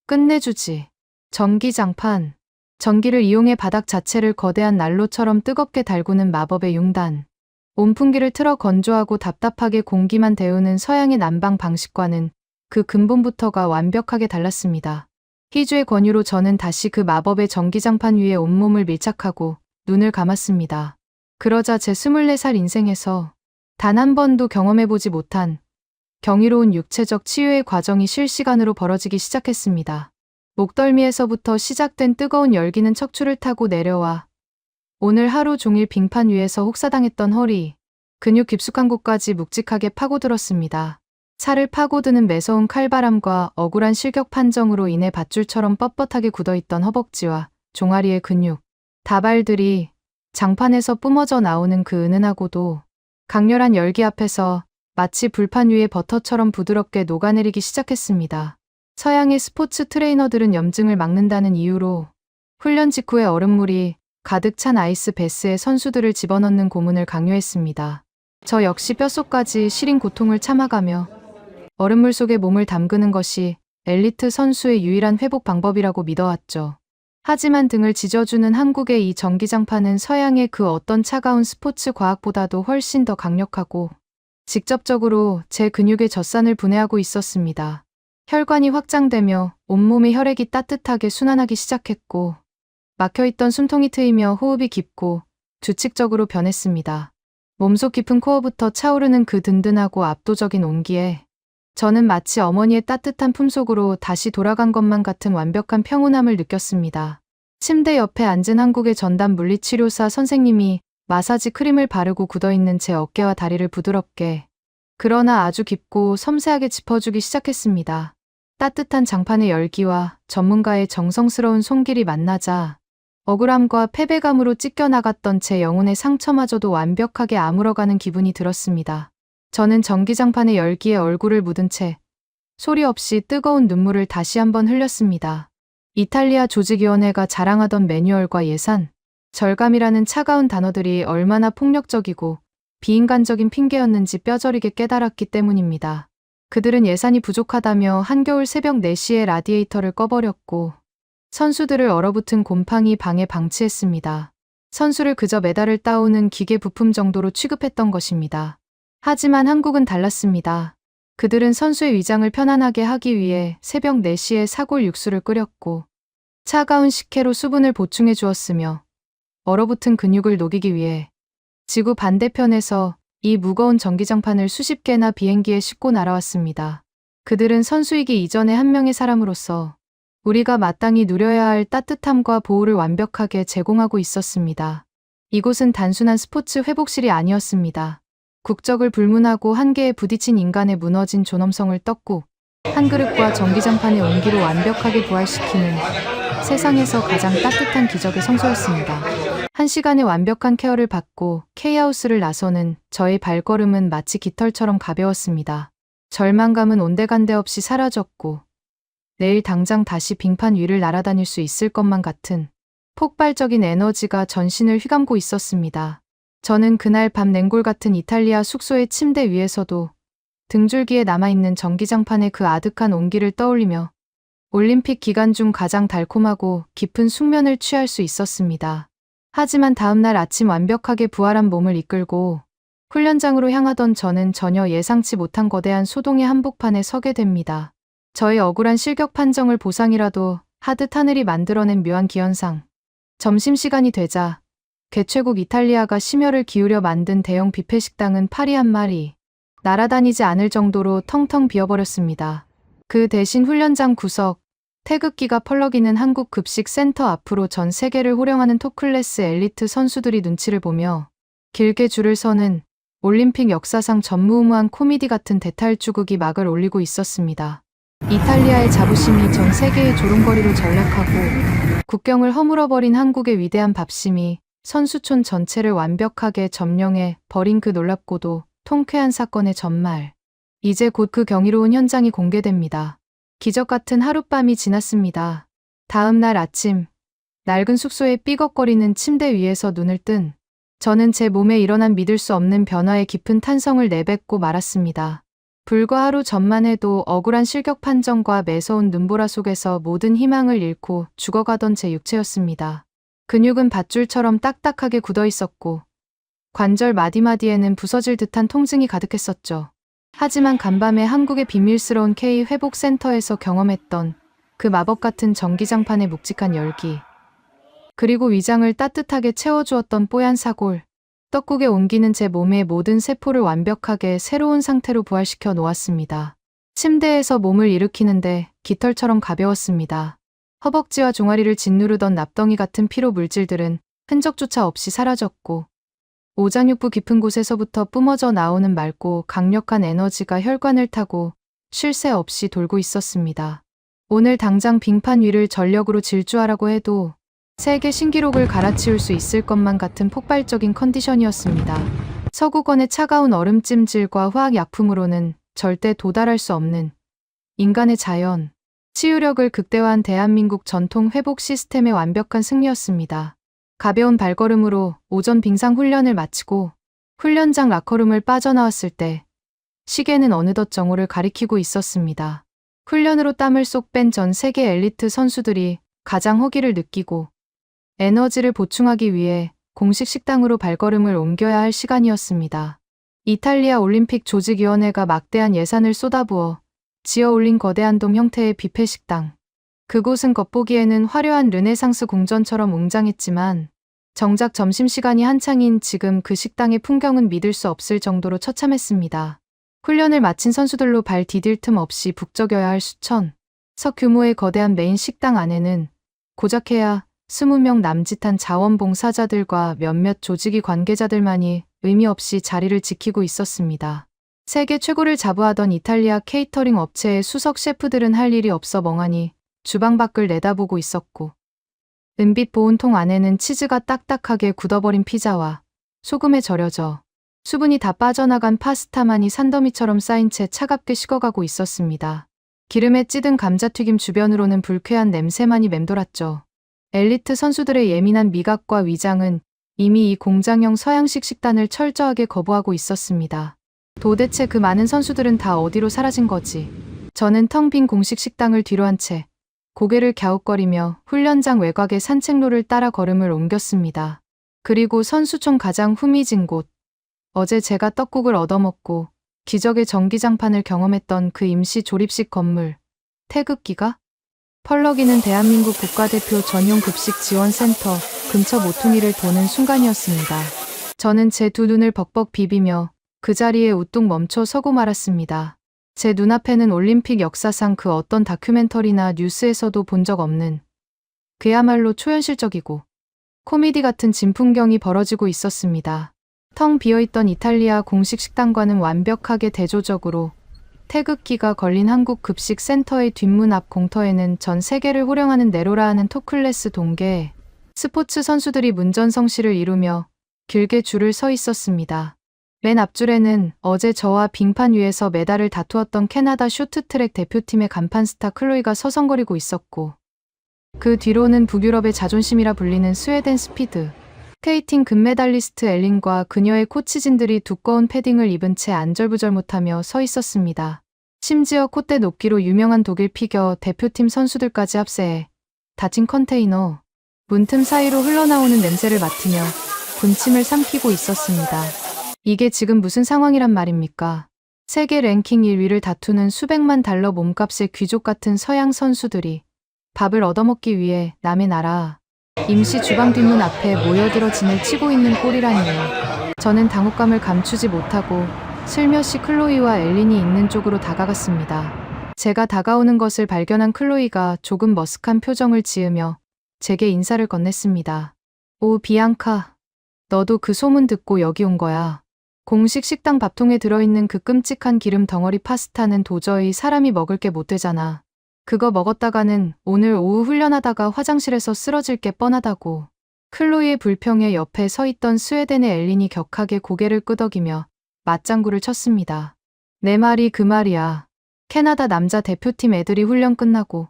Speaker 2: 끝내주지. 전기장판. 전기를 이용해 바닥 자체를 거대한 난로처럼 뜨겁게 달구는 마법의 융단. 온풍기를 틀어 건조하고 답답하게 공기만 데우는 서양의 난방 방식과는 그 근본부터가 완벽하게 달랐습니다. 희주의 권유로 저는 다시 그 마법의 전기장판 위에 온몸을 밀착하고 눈을 감았습니다. 그러자 제 24살 인생에서 단 한 번도 경험해보지 못한 경이로운 육체적 치유의 과정이 실시간으로 벌어지기 시작했습니다. 목덜미에서부터 시작된 뜨거운 열기는 척추를 타고 내려와 오늘 하루 종일 빙판 위에서 혹사당했던 허리, 근육 깊숙한 곳까지 묵직하게 파고들었습니다. 살을 파고드는 매서운 칼바람과 억울한 실격 판정으로 인해 밧줄처럼 뻣뻣하게 굳어있던 허벅지와 종아리의 근육, 다발들이 장판에서 뿜어져 나오는 그 은은하고도 강렬한 열기 앞에서 마치 불판 위에 버터처럼 부드럽게 녹아내리기 시작했습니다. 서양의 스포츠 트레이너들은 염증을 막는다는 이유로 훈련 직후에 얼음물이 가득 찬 아이스 베스에 선수들을 집어넣는 고문을 강요했습니다. 저 역시 뼛속까지 시린 고통을 참아가며 얼음물 속에 몸을 담그는 것이 엘리트 선수의 유일한 회복 방법이라고 믿어왔죠. 하지만 등을 지져주는 한국의 이 전기장판은 서양의 그 어떤 차가운 스포츠 과학보다도 훨씬 더 강력하고 직접적으로 제 근육의 젖산을 분해하고 있었습니다. 혈관이 확장되며 온몸의 혈액이 따뜻하게 순환하기 시작했고 막혀있던 숨통이 트이며 호흡이 깊고 규칙적으로 변했습니다. 몸속 깊은 코어부터 차오르는 그 든든하고 압도적인 온기에 저는 마치 어머니의 따뜻한 품속으로 다시 돌아간 것만 같은 완벽한 평온함을 느꼈습니다. 침대 옆에 앉은 한국의 전담 물리치료사 선생님이 마사지 크림을 바르고 굳어있는 제 어깨와 다리를 부드럽게 그러나 아주 깊고 섬세하게 짚어주기 시작했습니다. 따뜻한 장판의 열기와 전문가의 정성스러운 손길이 만나자 억울함과 패배감으로 찢겨나갔던 제 영혼의 상처마저도 완벽하게 아물어가는 기분이 들었습니다. 저는 전기장판의 열기에 얼굴을 묻은 채 소리 없이 뜨거운 눈물을 다시 한번 흘렸습니다. 이탈리아 조직위원회가 자랑하던 매뉴얼과 예산, 절감이라는 차가운 단어들이 얼마나 폭력적이고 비인간적인 핑계였는지 뼈저리게 깨달았기 때문입니다. 그들은 예산이 부족하다며 한겨울 새벽 4시에 라디에이터를 꺼버렸고 선수들을 얼어붙은 곰팡이 방에 방치했습니다. 선수를 그저 메달을 따오는 기계 부품 정도로 취급했던 것입니다. 하지만 한국은 달랐습니다. 그들은 선수의 위장을 편안하게 하기 위해 새벽 4시에 사골 육수를 끓였고 차가운 식혜로 수분을 보충해 주었으며 얼어붙은 근육을 녹이기 위해 지구 반대편에서 이 무거운 전기장판을 수십 개나 비행기에 싣고 날아왔습니다. 그들은 선수이기 이전의 한 명의 사람으로서 우리가 마땅히 누려야 할 따뜻함과 보호를 완벽하게 제공하고 있었습니다. 이곳은 단순한 스포츠 회복실이 아니었습니다. 국적을 불문하고 한계에 부딪힌 인간의 무너진 존엄성을 떴고 한 그릇과 전기장판의 온기로 완벽하게 부활시키는 세상에서 가장 따뜻한 기적의 성소였습니다. 1시간의 완벽한 케어를 받고 K하우스를 나서는 저의 발걸음은 마치 깃털처럼 가벼웠습니다. 절망감은 온데간데 없이 사라졌고 내일 당장 다시 빙판 위를 날아다닐 수 있을 것만 같은 폭발적인 에너지가 전신을 휘감고 있었습니다. 저는 그날 밤 냉골 같은 이탈리아 숙소의 침대 위에서도 등줄기에 남아있는 전기장판의 그 아득한 온기를 떠올리며 올림픽 기간 중 가장 달콤하고 깊은 숙면을 취할 수 있었습니다. 하지만 다음날 아침 완벽하게 부활한 몸을 이끌고 훈련장으로 향하던 저는 전혀 예상치 못한 거대한 소동의 한복판에 서게 됩니다. 저의 억울한 실격 판정을 보상이라도 하듯 하늘이 만들어낸 묘한 기현상. 점심시간이 되자 개최국 이탈리아가 심혈을 기울여 만든 대형 뷔페 식당은 파리 한 마리 날아다니지 않을 정도로 텅텅 비어버렸습니다. 그 대신 훈련장 구석, 태극기가 펄럭이는 한국 급식 센터 앞으로 전 세계를 호령하는 톱클래스 엘리트 선수들이 눈치를 보며 길게 줄을 서는 올림픽 역사상 전무후무한 코미디 같은 대탈주국이 막을 올리고 있었습니다. 이탈리아의 자부심이 전 세계의 조롱거리로 전락하고 국경을 허물어버린 한국의 위대한 밥심이 선수촌 전체를 완벽하게 점령해 버린 그 놀랍고도 통쾌한 사건의 전말. 이제 곧 그 경이로운 현장이 공개됩니다. 기적 같은 하룻밤이 지났습니다. 다음 날 아침, 낡은 숙소의 삐걱거리는 침대 위에서 눈을 뜬 저는 제 몸에 일어난 믿을 수 없는 변화의 깊은 탄성을 내뱉고 말았습니다. 불과 하루 전만 해도 억울한 실격 판정과 매서운 눈보라 속에서 모든 희망을 잃고 죽어가던 제 육체였습니다. 근육은 밧줄처럼 딱딱하게 굳어 있었고 관절 마디마디에는 부서질 듯한 통증이 가득했었죠. 하지만 간밤에 한국의 비밀스러운 K-회복센터에서 경험했던 그 마법 같은 전기장판의 묵직한 열기, 그리고 위장을 따뜻하게 채워주었던 뽀얀 사골, 떡국에 옮기는 제 몸의 모든 세포를 완벽하게 새로운 상태로 부활시켜 놓았습니다. 침대에서 몸을 일으키는데 깃털처럼 가벼웠습니다. 허벅지와 종아리를 짓누르던 납덩이 같은 피로 물질들은 흔적조차 없이 사라졌고 오장육부 깊은 곳에서부터 뿜어져 나오는 맑고 강력한 에너지가 혈관을 타고 쉴 새 없이 돌고 있었습니다. 오늘 당장 빙판 위를 전력으로 질주하라고 해도 세계 신기록을 갈아치울 수 있을 것만 같은 폭발적인 컨디션이었습니다. 서구권의 차가운 얼음찜질과 화학약품으로는 절대 도달할 수 없는 인간의 자연, 치유력을 극대화한 대한민국 전통 회복 시스템의 완벽한 승리였습니다. 가벼운 발걸음으로 오전 빙상 훈련을 마치고 훈련장 라커룸을 빠져나왔을 때 시계는 어느덧 정오를 가리키고 있었습니다. 훈련으로 땀을 쏙 뺀 전 세계 엘리트 선수들이 가장 허기를 느끼고 에너지를 보충하기 위해 공식 식당으로 발걸음을 옮겨야 할 시간이었습니다. 이탈리아 올림픽 조직위원회가 막대한 예산을 쏟아부어 지어 올린 거대한 돔 형태의 뷔페 식당. 그곳은 겉보기에는 화려한 르네상스 궁전처럼 웅장했지만 정작 점심시간이 한창인 지금 그 식당의 풍경은 믿을 수 없을 정도로 처참했습니다. 훈련을 마친 선수들로 발 디딜 틈 없이 북적여야 할 수천 석 규모의 거대한 메인 식당 안에는 고작해야 20명 남짓한 자원봉사자들과 몇몇 조직위 관계자들만이 의미 없이 자리를 지키고 있었습니다. 세계 최고를 자부하던 이탈리아 케이터링 업체의 수석 셰프들은 할 일이 없어 멍하니 주방 밖을 내다보고 있었고 은빛 보온통 안에는 치즈가 딱딱하게 굳어버린 피자와 소금에 절여져 수분이 다 빠져나간 파스타만이 산더미처럼 쌓인 채 차갑게 식어가고 있었습니다. 기름에 찌든 감자튀김 주변으로는 불쾌한 냄새만이 맴돌았죠. 엘리트 선수들의 예민한 미각과 위장은 이미 이 공장형 서양식 식단을 철저하게 거부하고 있었습니다. 도대체 그 많은 선수들은 다 어디로 사라진 거지? 저는 텅 빈 공식 식당을 뒤로 한 채 고개를 갸웃거리며 훈련장 외곽의 산책로를 따라 걸음을 옮겼습니다. 그리고 선수촌 가장 후미진 곳, 어제 제가 떡국을 얻어먹고 기적의 전기장판을 경험했던 그 임시 조립식 건물, 태극기가 펄럭이는 대한민국 국가대표 전용 급식 지원센터 근처 모퉁이를 도는 순간이었습니다. 저는 제 두 눈을 벅벅 비비며 그 자리에 우뚝 멈춰 서고 말았습니다. 제 눈앞에는 올림픽 역사상 그 어떤 다큐멘터리나 뉴스에서도 본 적 없는 그야말로 초현실적이고 코미디 같은 진풍경이 벌어지고 있었습니다. 텅 비어있던 이탈리아 공식 식당과는 완벽하게 대조적으로 태극기가 걸린 한국 급식 센터의 뒷문 앞 공터에는 전 세계를 호령하는 네로라 하는 톱클래스 동계 스포츠 선수들이 문전성시를 이루며 길게 줄을 서 있었습니다. 맨 앞줄에는 어제 저와 빙판 위에서 메달을 다투었던 캐나다 쇼트트랙 대표팀의 간판 스타 클로이가 서성거리고 있었고 그 뒤로는 북유럽의 자존심이라 불리는 스웨덴 스피드 스케이팅 금메달리스트 엘린과 그녀의 코치진들이 두꺼운 패딩을 입은 채 안절부절 못하며 서 있었습니다. 심지어 콧대 높기로 유명한 독일 피겨 대표팀 선수들까지 합세해 닫힌 컨테이너 문틈 사이로 흘러나오는 냄새를 맡으며 군침을 삼키고 있었습니다. 이게 지금 무슨 상황이란 말입니까? 세계 랭킹 1위를 다투는 수백만 달러 몸값의 귀족 같은 서양 선수들이 밥을 얻어먹기 위해 남의 나라 임시 주방 뒷문 앞에 모여들어 진을 치고 있는 꼴이라니요. 저는 당혹감을 감추지 못하고 슬며시 클로이와 엘린이 있는 쪽으로 다가갔습니다. 제가 다가오는 것을 발견한 클로이가 조금 머쓱한 표정을 지으며 제게 인사를 건넸습니다. 오, 비앙카. 너도 그 소문 듣고 여기 온 거야. 공식 식당 밥통에 들어있는 그 끔찍한 기름 덩어리 파스타는 도저히 사람이 먹을 게 못 되잖아. 그거 먹었다가는 오늘 오후 훈련하다가 화장실에서 쓰러질 게 뻔하다고. 클로이의 불평에 옆에 서 있던 스웨덴의 엘린이 격하게 고개를 끄덕이며 맞장구를 쳤습니다. 내 말이 그 말이야. 캐나다 남자 대표팀 애들이 훈련 끝나고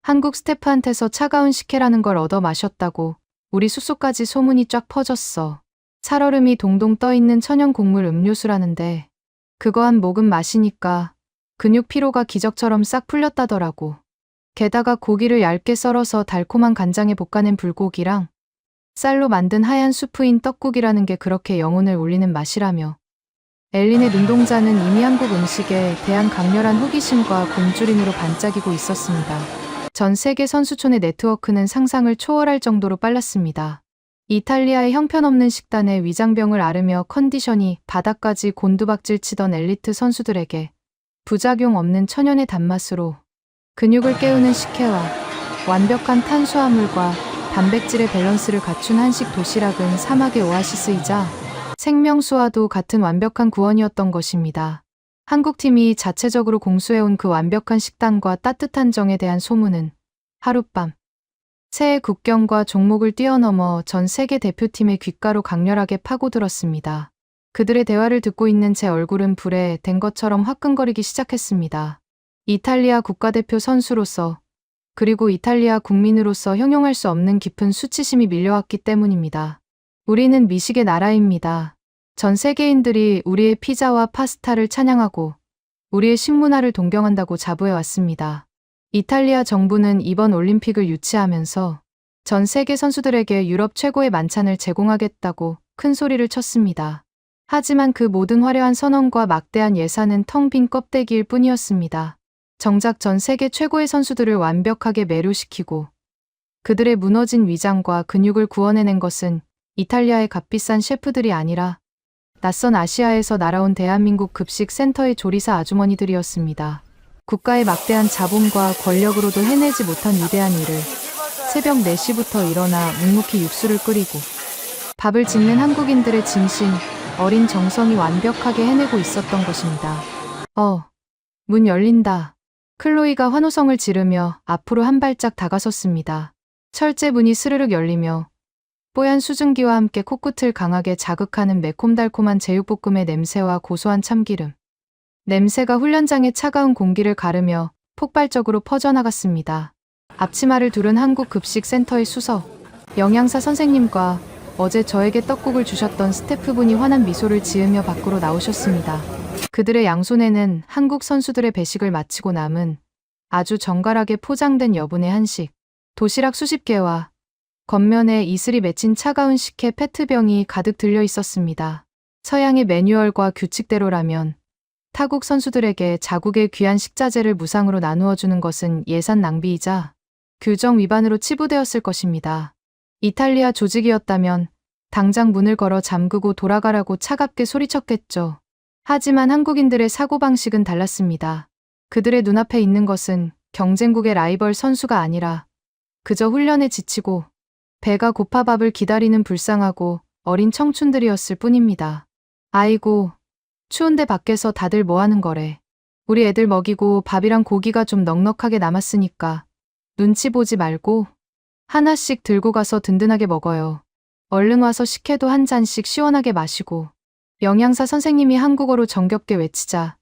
Speaker 2: 한국 스태프한테서 차가운 식혜라는 걸 얻어 마셨다고 우리 숙소까지 소문이 쫙 퍼졌어. 살얼음이 동동 떠있는 천연 곡물 음료수라는데 그거 한 모금 마시니까 근육 피로가 기적처럼 싹 풀렸다더라고. 게다가 고기를 얇게 썰어서 달콤한 간장에 볶아낸 불고기랑 쌀로 만든 하얀 수프인 떡국이라는 게 그렇게 영혼을 울리는 맛이라며. 엘린의 눈동자는 이미 한국 음식에 대한 강렬한 호기심과 굶주림으로 반짝이고 있었습니다. 전 세계 선수촌의 네트워크는 상상을 초월할 정도로 빨랐습니다. 이탈리아의 형편없는 식단에 위장병을 앓으며 컨디션이 바닥까지 곤두박질 치던 엘리트 선수들에게 부작용 없는 천연의 단맛으로 근육을 깨우는 식혜와 완벽한 탄수화물과 단백질의 밸런스를 갖춘 한식 도시락은 사막의 오아시스이자 생명수와도 같은 완벽한 구원이었던 것입니다. 한국팀이 자체적으로 공수해온 그 완벽한 식단과 따뜻한 정에 대한 소문은 하룻밤 새해 국경과 종목을 뛰어넘어 전 세계 대표팀의 귓가로 강렬하게 파고들었습니다. 그들의 대화를 듣고 있는 제 얼굴은 불에 댄 것처럼 화끈거리기 시작했습니다. 이탈리아 국가대표 선수로서 그리고 이탈리아 국민으로서 형용할 수 없는 깊은 수치심이 밀려왔기 때문입니다. 우리는 미식의 나라입니다. 전 세계인들이 우리의 피자와 파스타를 찬양하고 우리의 식문화를 동경한다고 자부해왔습니다. 이탈리아 정부는 이번 올림픽을 유치하면서 전 세계 선수들에게 유럽 최고의 만찬을 제공하겠다고 큰 소리를 쳤습니다. 하지만 그 모든 화려한 선언과 막대한 예산은 텅 빈 껍데기일 뿐이었습니다. 정작 전 세계 최고의 선수들을 완벽하게 매료시키고 그들의 무너진 위장과 근육을 구원해낸 것은 이탈리아의 값비싼 셰프들이 아니라 낯선 아시아에서 날아온 대한민국 급식 센터의 조리사 아주머니들이었습니다. 국가의 막대한 자본과 권력으로도 해내지 못한 위대한 일을 새벽 4시부터 일어나 묵묵히 육수를 끓이고 밥을 짓는 한국인들의 진심, 어린 정성이 완벽하게 해내고 있었던 것입니다. 문 열린다. 클로이가 환호성을 지르며 앞으로 한 발짝 다가섰습니다. 철제 문이 스르륵 열리며 뽀얀 수증기와 함께 코끝을 강하게 자극하는 매콤달콤한 제육볶음의 냄새와 고소한 참기름. 냄새가 훈련장의 차가운 공기를 가르며 폭발적으로 퍼져나갔습니다. 앞치마를 두른 한국급식센터의 수석, 영양사 선생님과 어제 저에게 떡국을 주셨던 스태프분이 환한 미소를 지으며 밖으로 나오셨습니다. 그들의 양손에는 한국 선수들의 배식을 마치고 남은 아주 정갈하게 포장된 여분의 한식, 도시락 수십 개와 겉면에 이슬이 맺힌 차가운 식혜 페트병이 가득 들려 있었습니다. 서양의 매뉴얼과 규칙대로라면 타국 선수들에게 자국의 귀한 식자재를 무상으로 나누어 주는 것은 예산 낭비이자 규정 위반으로 치부되었을 것입니다. 이탈리아 조직이었다면 당장 문을 걸어 잠그고 돌아가라고 차갑게 소리쳤겠죠. 하지만 한국인들의 사고방식은 달랐습니다. 그들의 눈앞에 있는 것은 경쟁국의 라이벌 선수가 아니라 그저 훈련에 지치고 배가 고파 밥을 기다리는 불쌍하고 어린 청춘들이었을 뿐입니다. 아이고, 추운데 밖에서 다들 뭐 하는 거래. 우리 애들 먹이고 밥이랑 고기가 좀 넉넉하게 남았으니까 눈치 보지 말고 하나씩 들고 가서 든든하게 먹어요. 얼른 와서 식혜도 한 잔씩 시원하게 마시고. 영양사 선생님이 한국어로 정겹게 외치자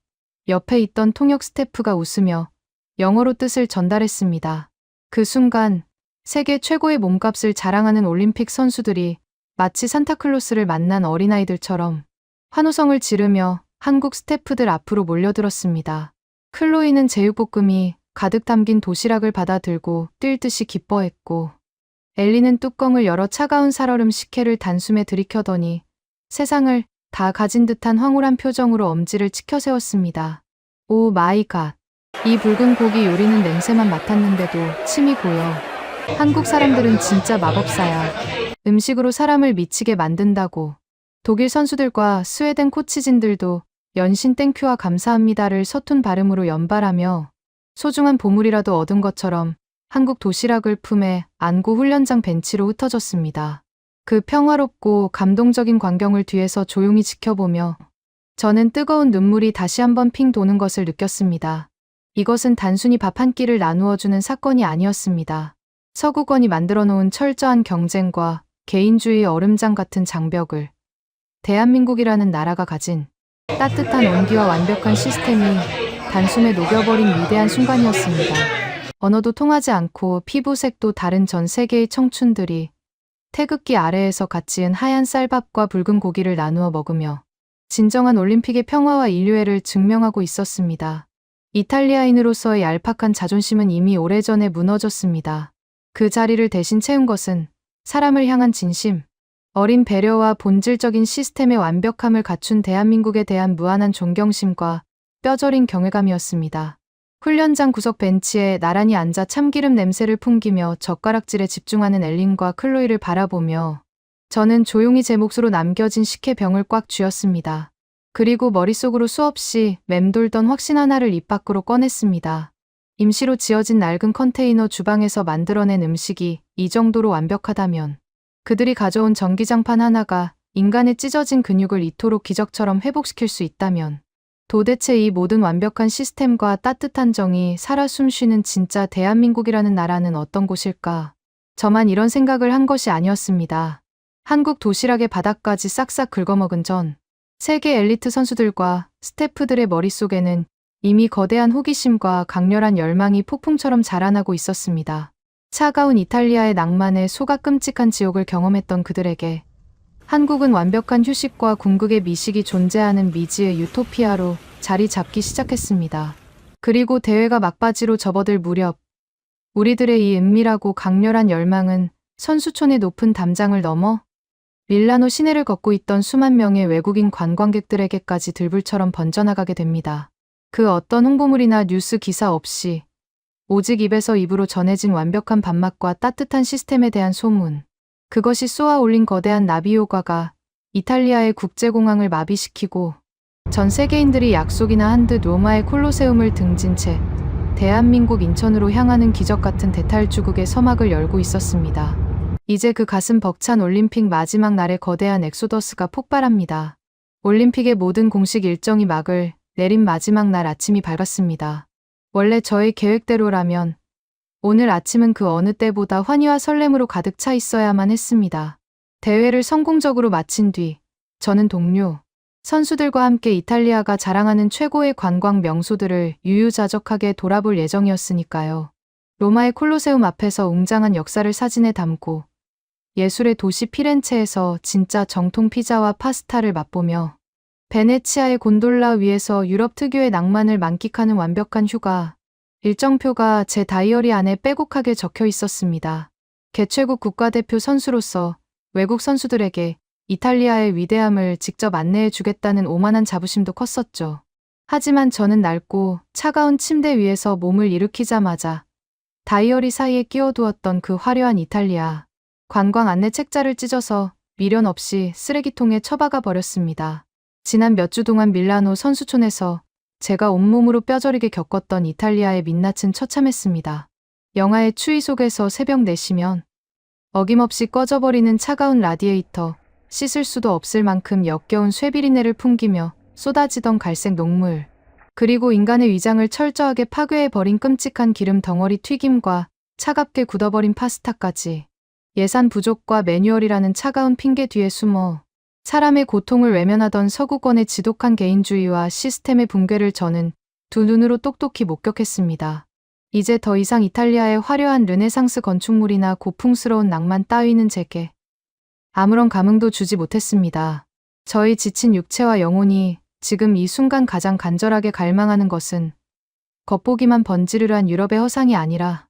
Speaker 2: 옆에 있던 통역 스태프가 웃으며 영어로 뜻을 전달했습니다. 그 순간 세계 최고의 몸값을 자랑하는 올림픽 선수들이 마치 산타클로스를 만난 어린아이들처럼 환호성을 지르며 한국 스태프들 앞으로 몰려들었습니다. 클로이는 제육볶음이 가득 담긴 도시락을 받아들고 뛸 듯이 기뻐했고 엘리는 뚜껑을 열어 차가운 살얼음 식혜를 단숨에 들이켜더니 세상을 다 가진 듯한 황홀한 표정으로 엄지를 치켜세웠습니다. 오 마이 갓. 이 붉은 고기 요리는 냄새만 맡았는데도 침이 고여. 한국 사람들은 진짜 마법사야. 음식으로 사람을 미치게 만든다고. 독일 선수들과 스웨덴 코치진들도 연신 땡큐와 감사합니다를 서툰 발음으로 연발하며 소중한 보물이라도 얻은 것처럼 한국 도시락을 품에 안고 훈련장 벤치로 흩어졌습니다. 그 평화롭고 감동적인 광경을 뒤에서 조용히 지켜보며 저는 뜨거운 눈물이 다시 한번 핑 도는 것을 느꼈습니다. 이것은 단순히 밥 한 끼를 나누어주는 사건이 아니었습니다. 서구권이 만들어 놓은 철저한 경쟁과 개인주의 얼음장 같은 장벽을 대한민국이라는 나라가 가진 따뜻한 온기와 완벽한 시스템이 단숨에 녹여버린 위대한 순간이었습니다. 언어도 통하지 않고 피부색도 다른 전 세계의 청춘들이 태극기 아래에서 갓 지은 하얀 쌀밥과 붉은 고기를 나누어 먹으며 진정한 올림픽의 평화와 인류애를 증명하고 있었습니다. 이탈리아인으로서의 얄팍한 자존심은 이미 오래전에 무너졌습니다. 그 자리를 대신 채운 것은 사람을 향한 진심, 어린 배려와 본질적인 시스템의 완벽함을 갖춘 대한민국에 대한 무한한 존경심과 뼈저린 경외감이었습니다. 훈련장 구석 벤치에 나란히 앉아 참기름 냄새를 풍기며 젓가락질에 집중하는 엘린과 클로이를 바라보며 저는 조용히 제 몫으로 남겨진 식혜병을 꽉 쥐었습니다. 그리고 머릿속으로 수없이 맴돌던 확신 하나를 입 밖으로 꺼냈습니다. 임시로 지어진 낡은 컨테이너 주방에서 만들어낸 음식이 이 정도로 완벽하다면 그들이 가져온 전기장판 하나가 인간의 찢어진 근육을 이토록 기적처럼 회복시킬 수 있다면 도대체 이 모든 완벽한 시스템과 따뜻한 정이 살아 숨쉬는 진짜 대한민국이라는 나라는 어떤 곳일까? 저만 이런 생각을 한 것이 아니었습니다. 한국 도시락의 바닥까지 싹싹 긁어먹은 전 세계 엘리트 선수들과 스태프들의 머릿속에는 이미 거대한 호기심과 강렬한 열망이 폭풍처럼 자라나고 있었습니다. 차가운 이탈리아의 낭만에 속아 끔찍한 지옥을 경험했던 그들에게 한국은 완벽한 휴식과 궁극의 미식이 존재하는 미지의 유토피아로 자리 잡기 시작했습니다. 그리고 대회가 막바지로 접어들 무렵 우리들의 이 은밀하고 강렬한 열망은 선수촌의 높은 담장을 넘어 밀라노 시내를 걷고 있던 수만 명의 외국인 관광객들에게까지 들불처럼 번져나가게 됩니다. 그 어떤 홍보물이나 뉴스 기사 없이 오직 입에서 입으로 전해진 완벽한 밥맛과 따뜻한 시스템에 대한 소문. 그것이 쏘아 올린 거대한 나비 효과가 이탈리아의 국제공항을 마비시키고 전 세계인들이 약속이나 한 듯 로마의 콜로세움을 등진 채 대한민국 인천으로 향하는 기적 같은 대탈주국의 서막을 열고 있었습니다. 이제 그 가슴 벅찬 올림픽 마지막 날의 거대한 엑소더스가 폭발합니다. 올림픽의 모든 공식 일정이 막을 내린 마지막 날 아침이 밝았습니다. 원래 저의 계획대로라면 오늘 아침은 그 어느 때보다 환희와 설렘으로 가득 차 있어야만 했습니다. 대회를 성공적으로 마친 뒤 저는 동료, 선수들과 함께 이탈리아가 자랑하는 최고의 관광 명소들을 유유자적하게 돌아볼 예정이었으니까요. 로마의 콜로세움 앞에서 웅장한 역사를 사진에 담고 예술의 도시 피렌체에서 진짜 정통 피자와 파스타를 맛보며 베네치아의 곤돌라 위에서 유럽 특유의 낭만을 만끽하는 완벽한 휴가, 일정표가 제 다이어리 안에 빼곡하게 적혀 있었습니다. 개최국 국가대표 선수로서 외국 선수들에게 이탈리아의 위대함을 직접 안내해 주겠다는 오만한 자부심도 컸었죠. 하지만 저는 낡고 차가운 침대 위에서 몸을 일으키자마자 다이어리 사이에 끼워두었던 그 화려한 이탈리아 관광 안내 책자를 찢어서 미련 없이 쓰레기통에 처박아 버렸습니다. 지난 몇 주 동안 밀라노 선수촌에서 제가 온몸으로 뼈저리게 겪었던 이탈리아의 민낯은 처참했습니다. 영하의 추위 속에서 새벽 4시면 어김없이 꺼져버리는 차가운 라디에이터, 씻을 수도 없을 만큼 역겨운 쇠비린내를 풍기며 쏟아지던 갈색 녹물, 그리고 인간의 위장을 철저하게 파괴해버린 끔찍한 기름 덩어리 튀김과 차갑게 굳어버린 파스타까지 예산 부족과 매뉴얼이라는 차가운 핑계 뒤에 숨어 사람의 고통을 외면하던 서구권의 지독한 개인주의와 시스템의 붕괴를 저는 두 눈으로 똑똑히 목격했습니다. 이제 더 이상 이탈리아의 화려한 르네상스 건축물이나 고풍스러운 낭만 따위는 제게 아무런 감흥도 주지 못했습니다. 저희 지친 육체와 영혼이 지금 이 순간 가장 간절하게 갈망하는 것은 겉보기만 번지르르한 유럽의 허상이 아니라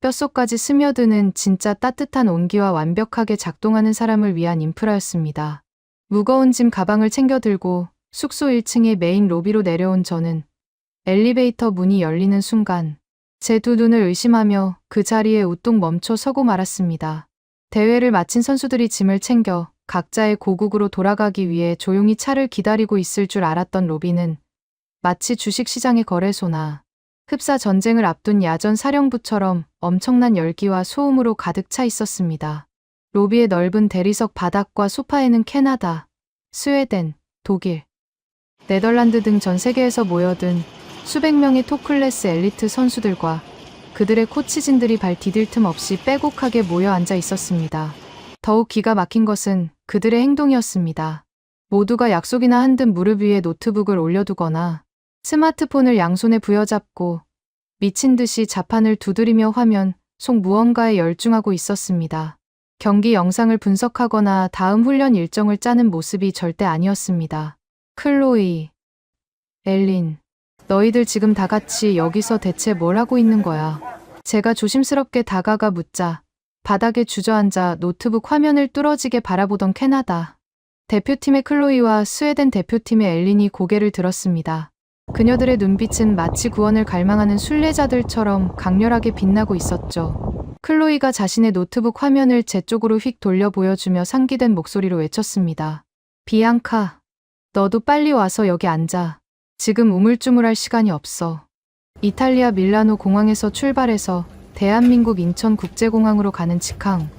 Speaker 2: 뼛속까지 스며드는 진짜 따뜻한 온기와 완벽하게 작동하는 사람을 위한 인프라였습니다. 무거운 짐 가방을 챙겨 들고 숙소 1층의 메인 로비로 내려온 저는 엘리베이터 문이 열리는 순간 제 두 눈을 의심하며 그 자리에 우뚝 멈춰 서고 말았습니다. 대회를 마친 선수들이 짐을 챙겨 각자의 고국으로 돌아가기 위해 조용히 차를 기다리고 있을 줄 알았던 로비는 마치 주식시장의 거래소나 흡사 전쟁을 앞둔 야전 사령부처럼 엄청난 열기와 소음으로 가득 차 있었습니다. 로비의 넓은 대리석 바닥과 소파에는 캐나다, 스웨덴, 독일, 네덜란드 등 전 세계에서 모여든 수백 명의 톱클래스 엘리트 선수들과 그들의 코치진들이 발 디딜 틈 없이 빼곡하게 모여 앉아 있었습니다. 더욱 기가 막힌 것은 그들의 행동이었습니다. 모두가 약속이나 한 듯 무릎 위에 노트북을 올려두거나 스마트폰을 양손에 부여잡고 미친 듯이 자판을 두드리며 화면 속 무언가에 열중하고 있었습니다. 경기 영상을 분석하거나 다음 훈련 일정을 짜는 모습이 절대 아니었습니다. 클로이, 엘린, 너희들 지금 다 같이 여기서 대체 뭘 하고 있는 거야? 제가 조심스럽게 다가가 묻자 바닥에 주저앉아 노트북 화면을 뚫어지게 바라보던 캐나다 대표팀의 클로이와 스웨덴 대표팀의 엘린이 고개를 들었습니다. 그녀들의 눈빛은 마치 구원을 갈망하는 순례자들처럼 강렬하게 빛나고 있었죠. 클로이가 자신의 노트북 화면을 제 쪽으로 휙 돌려 보여주며 상기된 목소리로 외쳤습니다. 비앙카, 너도 빨리 와서 여기 앉아. 지금 우물쭈물할 시간이 없어. 이탈리아 밀라노 공항에서 출발해서 대한민국 인천국제공항으로 가는 직항.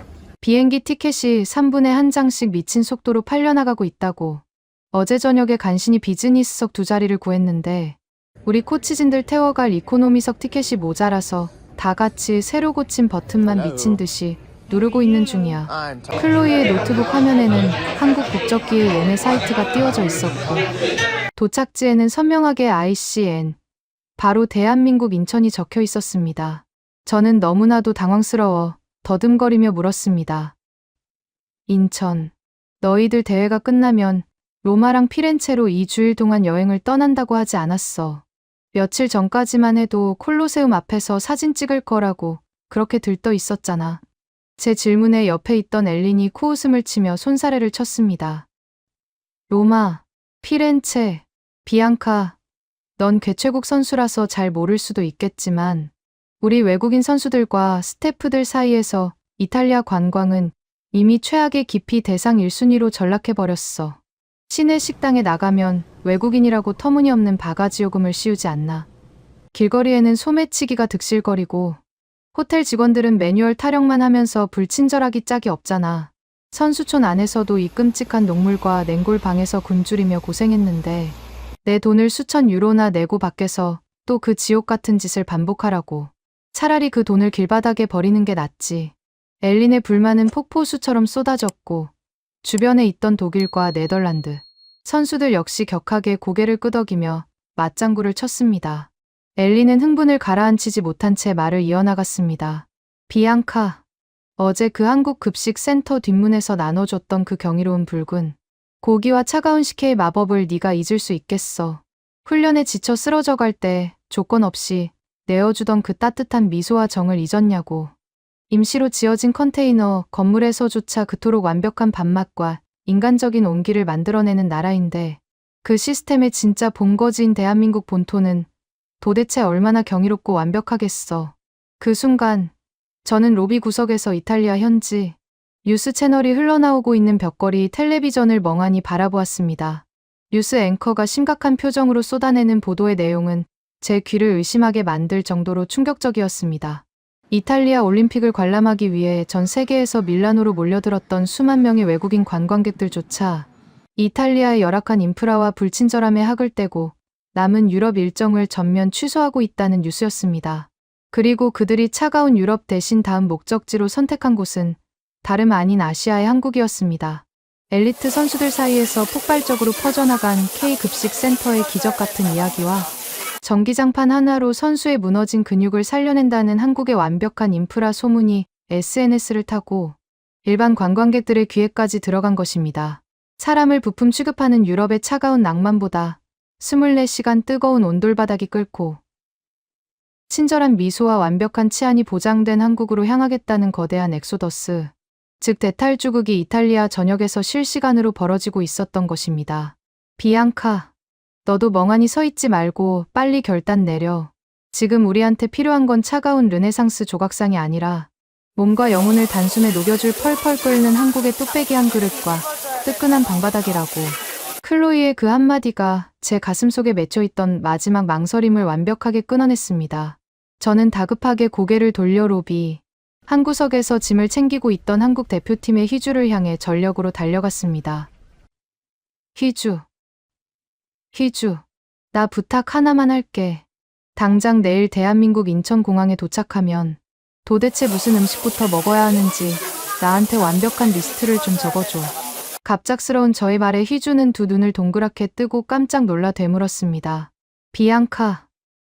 Speaker 2: 비행기 티켓이 3분에 1장씩 미친 속도로 팔려나가고 있다고. 어제 저녁에 간신히 비즈니스석 2자리를 구했는데 우리 코치진들 태워갈 이코노미석 티켓이 모자라서 다 같이 새로 고친 버튼만 미친 듯이 누르고 있는 중이야. 클로이의 노트북 화면에는 한국 국적기의 예매 사이트가 띄워져 있었고 도착지에는 선명하게 ICN, 바로 대한민국 인천이 적혀 있었습니다. 저는 너무나도 당황스러워 더듬거리며 물었습니다. 인천, 너희들 대회가 끝나면 로마랑 피렌체로 2주일 동안 여행을 떠난다고 하지 않았어. 며칠 전까지만 해도 콜로세움 앞에서 사진 찍을 거라고 그렇게 들떠 있었잖아. 제 질문에 옆에 있던 엘린이 코웃음을 치며 손사래를 쳤습니다. 로마, 피렌체, 비앙카, 넌 개최국 선수라서 잘 모를 수도 있겠지만 우리 외국인 선수들과 스태프들 사이에서 이탈리아 관광은 이미 최악의 기피 대상 1순위로 전락해버렸어. 시내 식당에 나가면 외국인이라고 터무니없는 바가지 요금을 씌우지 않나. 길거리에는 소매치기가 득실거리고 호텔 직원들은 매뉴얼 타령만 하면서 불친절하기 짝이 없잖아. 선수촌 안에서도 이 끔찍한 녹물과 냉골 방에서 굶주리며 고생했는데 내 돈을 수천 유로나 내고 밖에서 또 그 지옥 같은 짓을 반복하라고. 차라리 그 돈을 길바닥에 버리는 게 낫지. 엘린의 불만은 폭포수처럼 쏟아졌고 주변에 있던 독일과 네덜란드 선수들 역시 격하게 고개를 끄덕이며 맞장구를 쳤습니다. 엘린은 흥분을 가라앉히지 못한 채 말을 이어나갔습니다. 비앙카, 어제 그 한국 급식 센터 뒷문에서 나눠줬던 그 경이로운 붉은 고기와 차가운 식혜의 마법을 네가 잊을 수 있겠어. 훈련에 지쳐 쓰러져 갈 때 조건 없이 내어주던 그 따뜻한 미소와 정을 잊었냐고. 임시로 지어진 컨테이너 건물에서조차 그토록 완벽한 밥맛과 인간적인 온기를 만들어내는 나라인데 그 시스템의 진짜 본거지인 대한민국 본토는 도대체 얼마나 경이롭고 완벽하겠어. 그 순간 저는 로비 구석에서 이탈리아 현지 뉴스 채널이 흘러나오고 있는 벽걸이 텔레비전을 멍하니 바라보았습니다. 뉴스 앵커가 심각한 표정으로 쏟아내는 보도의 내용은 제 귀를 의심하게 만들 정도로 충격적이었습니다. 이탈리아 올림픽을 관람하기 위해 전 세계에서 밀라노로 몰려들었던 수만 명의 외국인 관광객들조차 이탈리아의 열악한 인프라와 불친절함에 학을 떼고 남은 유럽 일정을 전면 취소하고 있다는 뉴스였습니다. 그리고 그들이 차가운 유럽 대신 다음 목적지로 선택한 곳은 다름 아닌 아시아의 한국이었습니다. 엘리트 선수들 사이에서 폭발적으로 퍼져나간 K급식 센터의 기적 같은 이야기와 전기장판 하나로 선수의 무너진 근육을 살려낸다는 한국의 완벽한 인프라 소문이 SNS를 타고 일반 관광객들의 귀에까지 들어간 것입니다. 사람을 부품 취급하는 유럽의 차가운 낭만보다 24시간 뜨거운 온돌바닥이 끓고 친절한 미소와 완벽한 치안이 보장된 한국으로 향하겠다는 거대한 엑소더스, 즉 대탈주국이 이탈리아 전역에서 실시간으로 벌어지고 있었던 것입니다. 비앙카, 너도 멍하니 서 있지 말고 빨리 결단 내려. 지금 우리한테 필요한 건 차가운 르네상스 조각상이 아니라 몸과 영혼을 단숨에 녹여줄 펄펄 끓는 한국의 뚝배기 한 그릇과 뜨끈한 방바닥이라고. 클로이의 그 한마디가 제 가슴속에 맺혀있던 마지막 망설임을 완벽하게 끊어냈습니다. 저는 다급하게 고개를 돌려 로비 한 구석에서 짐을 챙기고 있던 한국 대표팀의 희주를 향해 전력으로 달려갔습니다. 희주, 나 부탁 하나만 할게. 당장 내일 대한민국 인천공항에 도착하면 도대체 무슨 음식부터 먹어야 하는지 나한테 완벽한 리스트를 좀 적어줘. 갑작스러운 저의 말에 희주는 두 눈을 동그랗게 뜨고 깜짝 놀라 되물었습니다. 비앙카,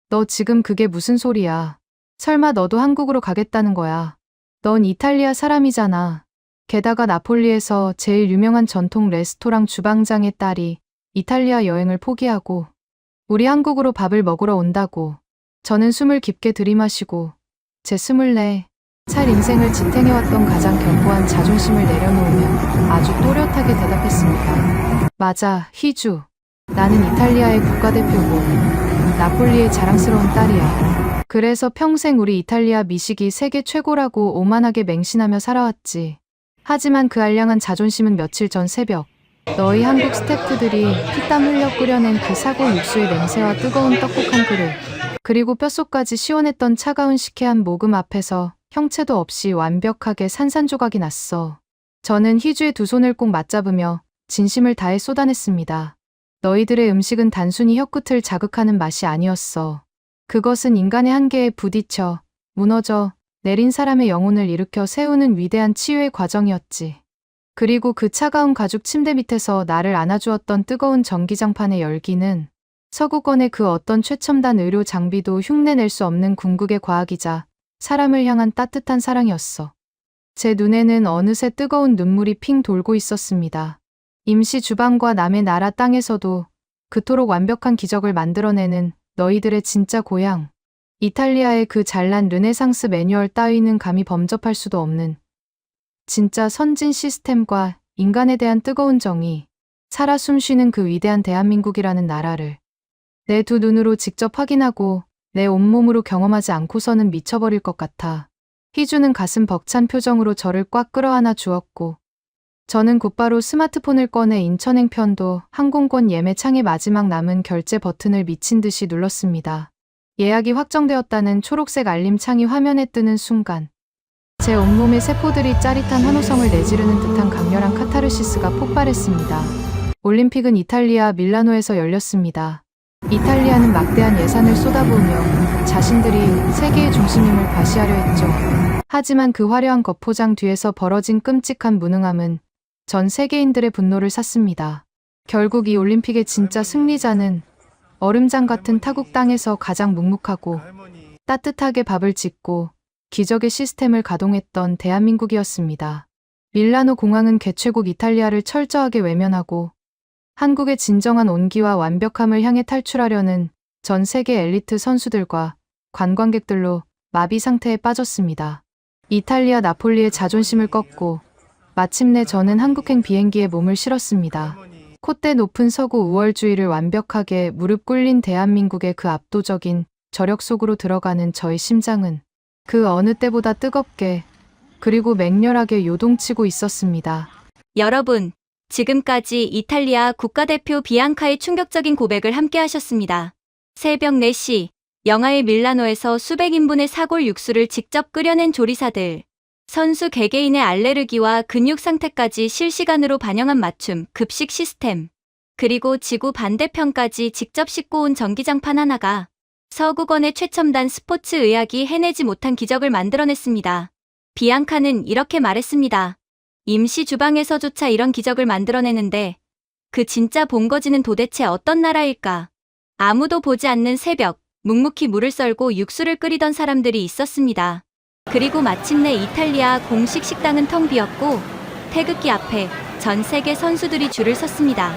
Speaker 2: 너 지금 그게 무슨 소리야? 설마 너도 한국으로 가겠다는 거야? 넌 이탈리아 사람이잖아. 게다가 나폴리에서 제일 유명한 전통 레스토랑 주방장의 딸이 이탈리아 여행을 포기하고 우리 한국으로 밥을 먹으러 온다고. 저는 숨을 깊게 들이마시고 제 24살 인생을 지탱해왔던 가장 견고한 자존심을 내려놓으며 아주 또렷하게 대답했습니다. 맞아, 희주. 나는 이탈리아의 국가대표고 나폴리의 자랑스러운 딸이야. 그래서 평생 우리 이탈리아 미식이 세계 최고라고 오만하게 맹신하며 살아왔지. 하지만 그 알량한 자존심은 며칠 전 새벽 너희 한국 스태프들이 피땀 흘려 끓여낸 그 사골 육수의 냄새와 뜨거운 떡국 한 그릇 그리고 뼛속까지 시원했던 차가운 식혜한 모금 앞에서 형체도 없이 완벽하게 산산조각이 났어. 저는 희주의 두 손을 꼭 맞잡으며 진심을 다해 쏟아냈습니다. 너희들의 음식은 단순히 혀끝을 자극하는 맛이 아니었어. 그것은 인간의 한계에 부딪혀 무너져 내린 사람의 영혼을 일으켜 세우는 위대한 치유의 과정이었지. 그리고 그 차가운 가죽 침대 밑에서 나를 안아주었던 뜨거운 전기장판의 열기는 서구권의 그 어떤 최첨단 의료 장비도 흉내낼 수 없는 궁극의 과학이자 사람을 향한 따뜻한 사랑이었어. 제 눈에는 어느새 뜨거운 눈물이 핑 돌고 있었습니다. 임시 주방과 남의 나라 땅에서도 그토록 완벽한 기적을 만들어내는 너희들의 진짜 고향. 이탈리아의 그 잘난 르네상스 매뉴얼 따위는 감히 범접할 수도 없는 진짜 선진 시스템과 인간에 대한 뜨거운 정의, 살아 숨쉬는 그 위대한 대한민국이라는 나라를 내 두 눈으로 직접 확인하고 내 온몸으로 경험하지 않고서는 미쳐버릴 것 같아. 희주는 가슴 벅찬 표정으로 저를 꽉 끌어안아 주었고 저는 곧바로 스마트폰을 꺼내 인천행편도 항공권 예매 창의 마지막 남은 결제 버튼을 미친 듯이 눌렀습니다. 예약이 확정되었다는 초록색 알림 창이 화면에 뜨는 순간 제 온몸의 세포들이 짜릿한 환호성을 내지르는 듯한 강렬한 카타르시스가 폭발했습니다. 올림픽은 이탈리아 밀라노에서 열렸습니다. 이탈리아는 막대한 예산을 쏟아부으며 자신들이 세계의 중심임을 과시하려 했죠. 하지만 그 화려한 겉포장 뒤에서 벌어진 끔찍한 무능함은 전 세계인들의 분노를 샀습니다. 결국 이 올림픽의 진짜 승리자는 얼음장 같은 타국 땅에서 가장 묵묵하고 따뜻하게 밥을 짓고 기적의 시스템을 가동했던 대한민국이었습니다. 밀라노 공항은 개최국 이탈리아를 철저하게 외면하고 한국의 진정한 온기와 완벽함을 향해 탈출하려는 전 세계 엘리트 선수들과 관광객들로 마비 상태에 빠졌습니다. 이탈리아 나폴리의 자존심을 꺾고 마침내 저는 한국행 비행기에 몸을 실었습니다. 콧대 높은 서구 우월주의를 완벽하게 무릎 꿇린 대한민국의 그 압도적인 저력 속으로 들어가는 저의 심장은 그 어느 때보다 뜨겁게 그리고 맹렬하게 요동치고 있었습니다.
Speaker 3: 여러분, 지금까지 이탈리아 국가대표 비앙카의 충격적인 고백을 함께 하셨습니다. 새벽 4시, 영하의 밀라노에서 수백 인분의 사골 육수를 직접 끓여낸 조리사들, 선수 개개인의 알레르기와 근육 상태까지 실시간으로 반영한 맞춤 급식 시스템, 그리고 지구 반대편까지 직접 싣고 온 전기장판 하나가 서구권의 최첨단 스포츠 의학이 해내지 못한 기적을 만들어냈습니다. 비앙카는 이렇게 말했습니다. 임시 주방에서조차 이런 기적을 만들어내는데 그 진짜 본거지는 도대체 어떤 나라일까? 아무도 보지 않는 새벽, 묵묵히 물을 썰고 육수를 끓이던 사람들이 있었습니다. 그리고 마침내 이탈리아 공식 식당은 텅 비었고 태극기 앞에 전 세계 선수들이 줄을 섰습니다.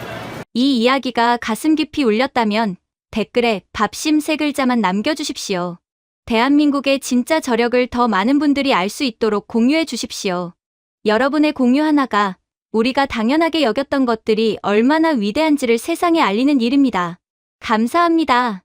Speaker 3: 이 이야기가 가슴 깊이 울렸다면 댓글에 밥심 3글자만 남겨주십시오. 대한민국의 진짜 저력을 더 많은 분들이 알 수 있도록 공유해 주십시오. 여러분의 공유 하나가 우리가 당연하게 여겼던 것들이 얼마나 위대한지를 세상에 알리는 일입니다. 감사합니다.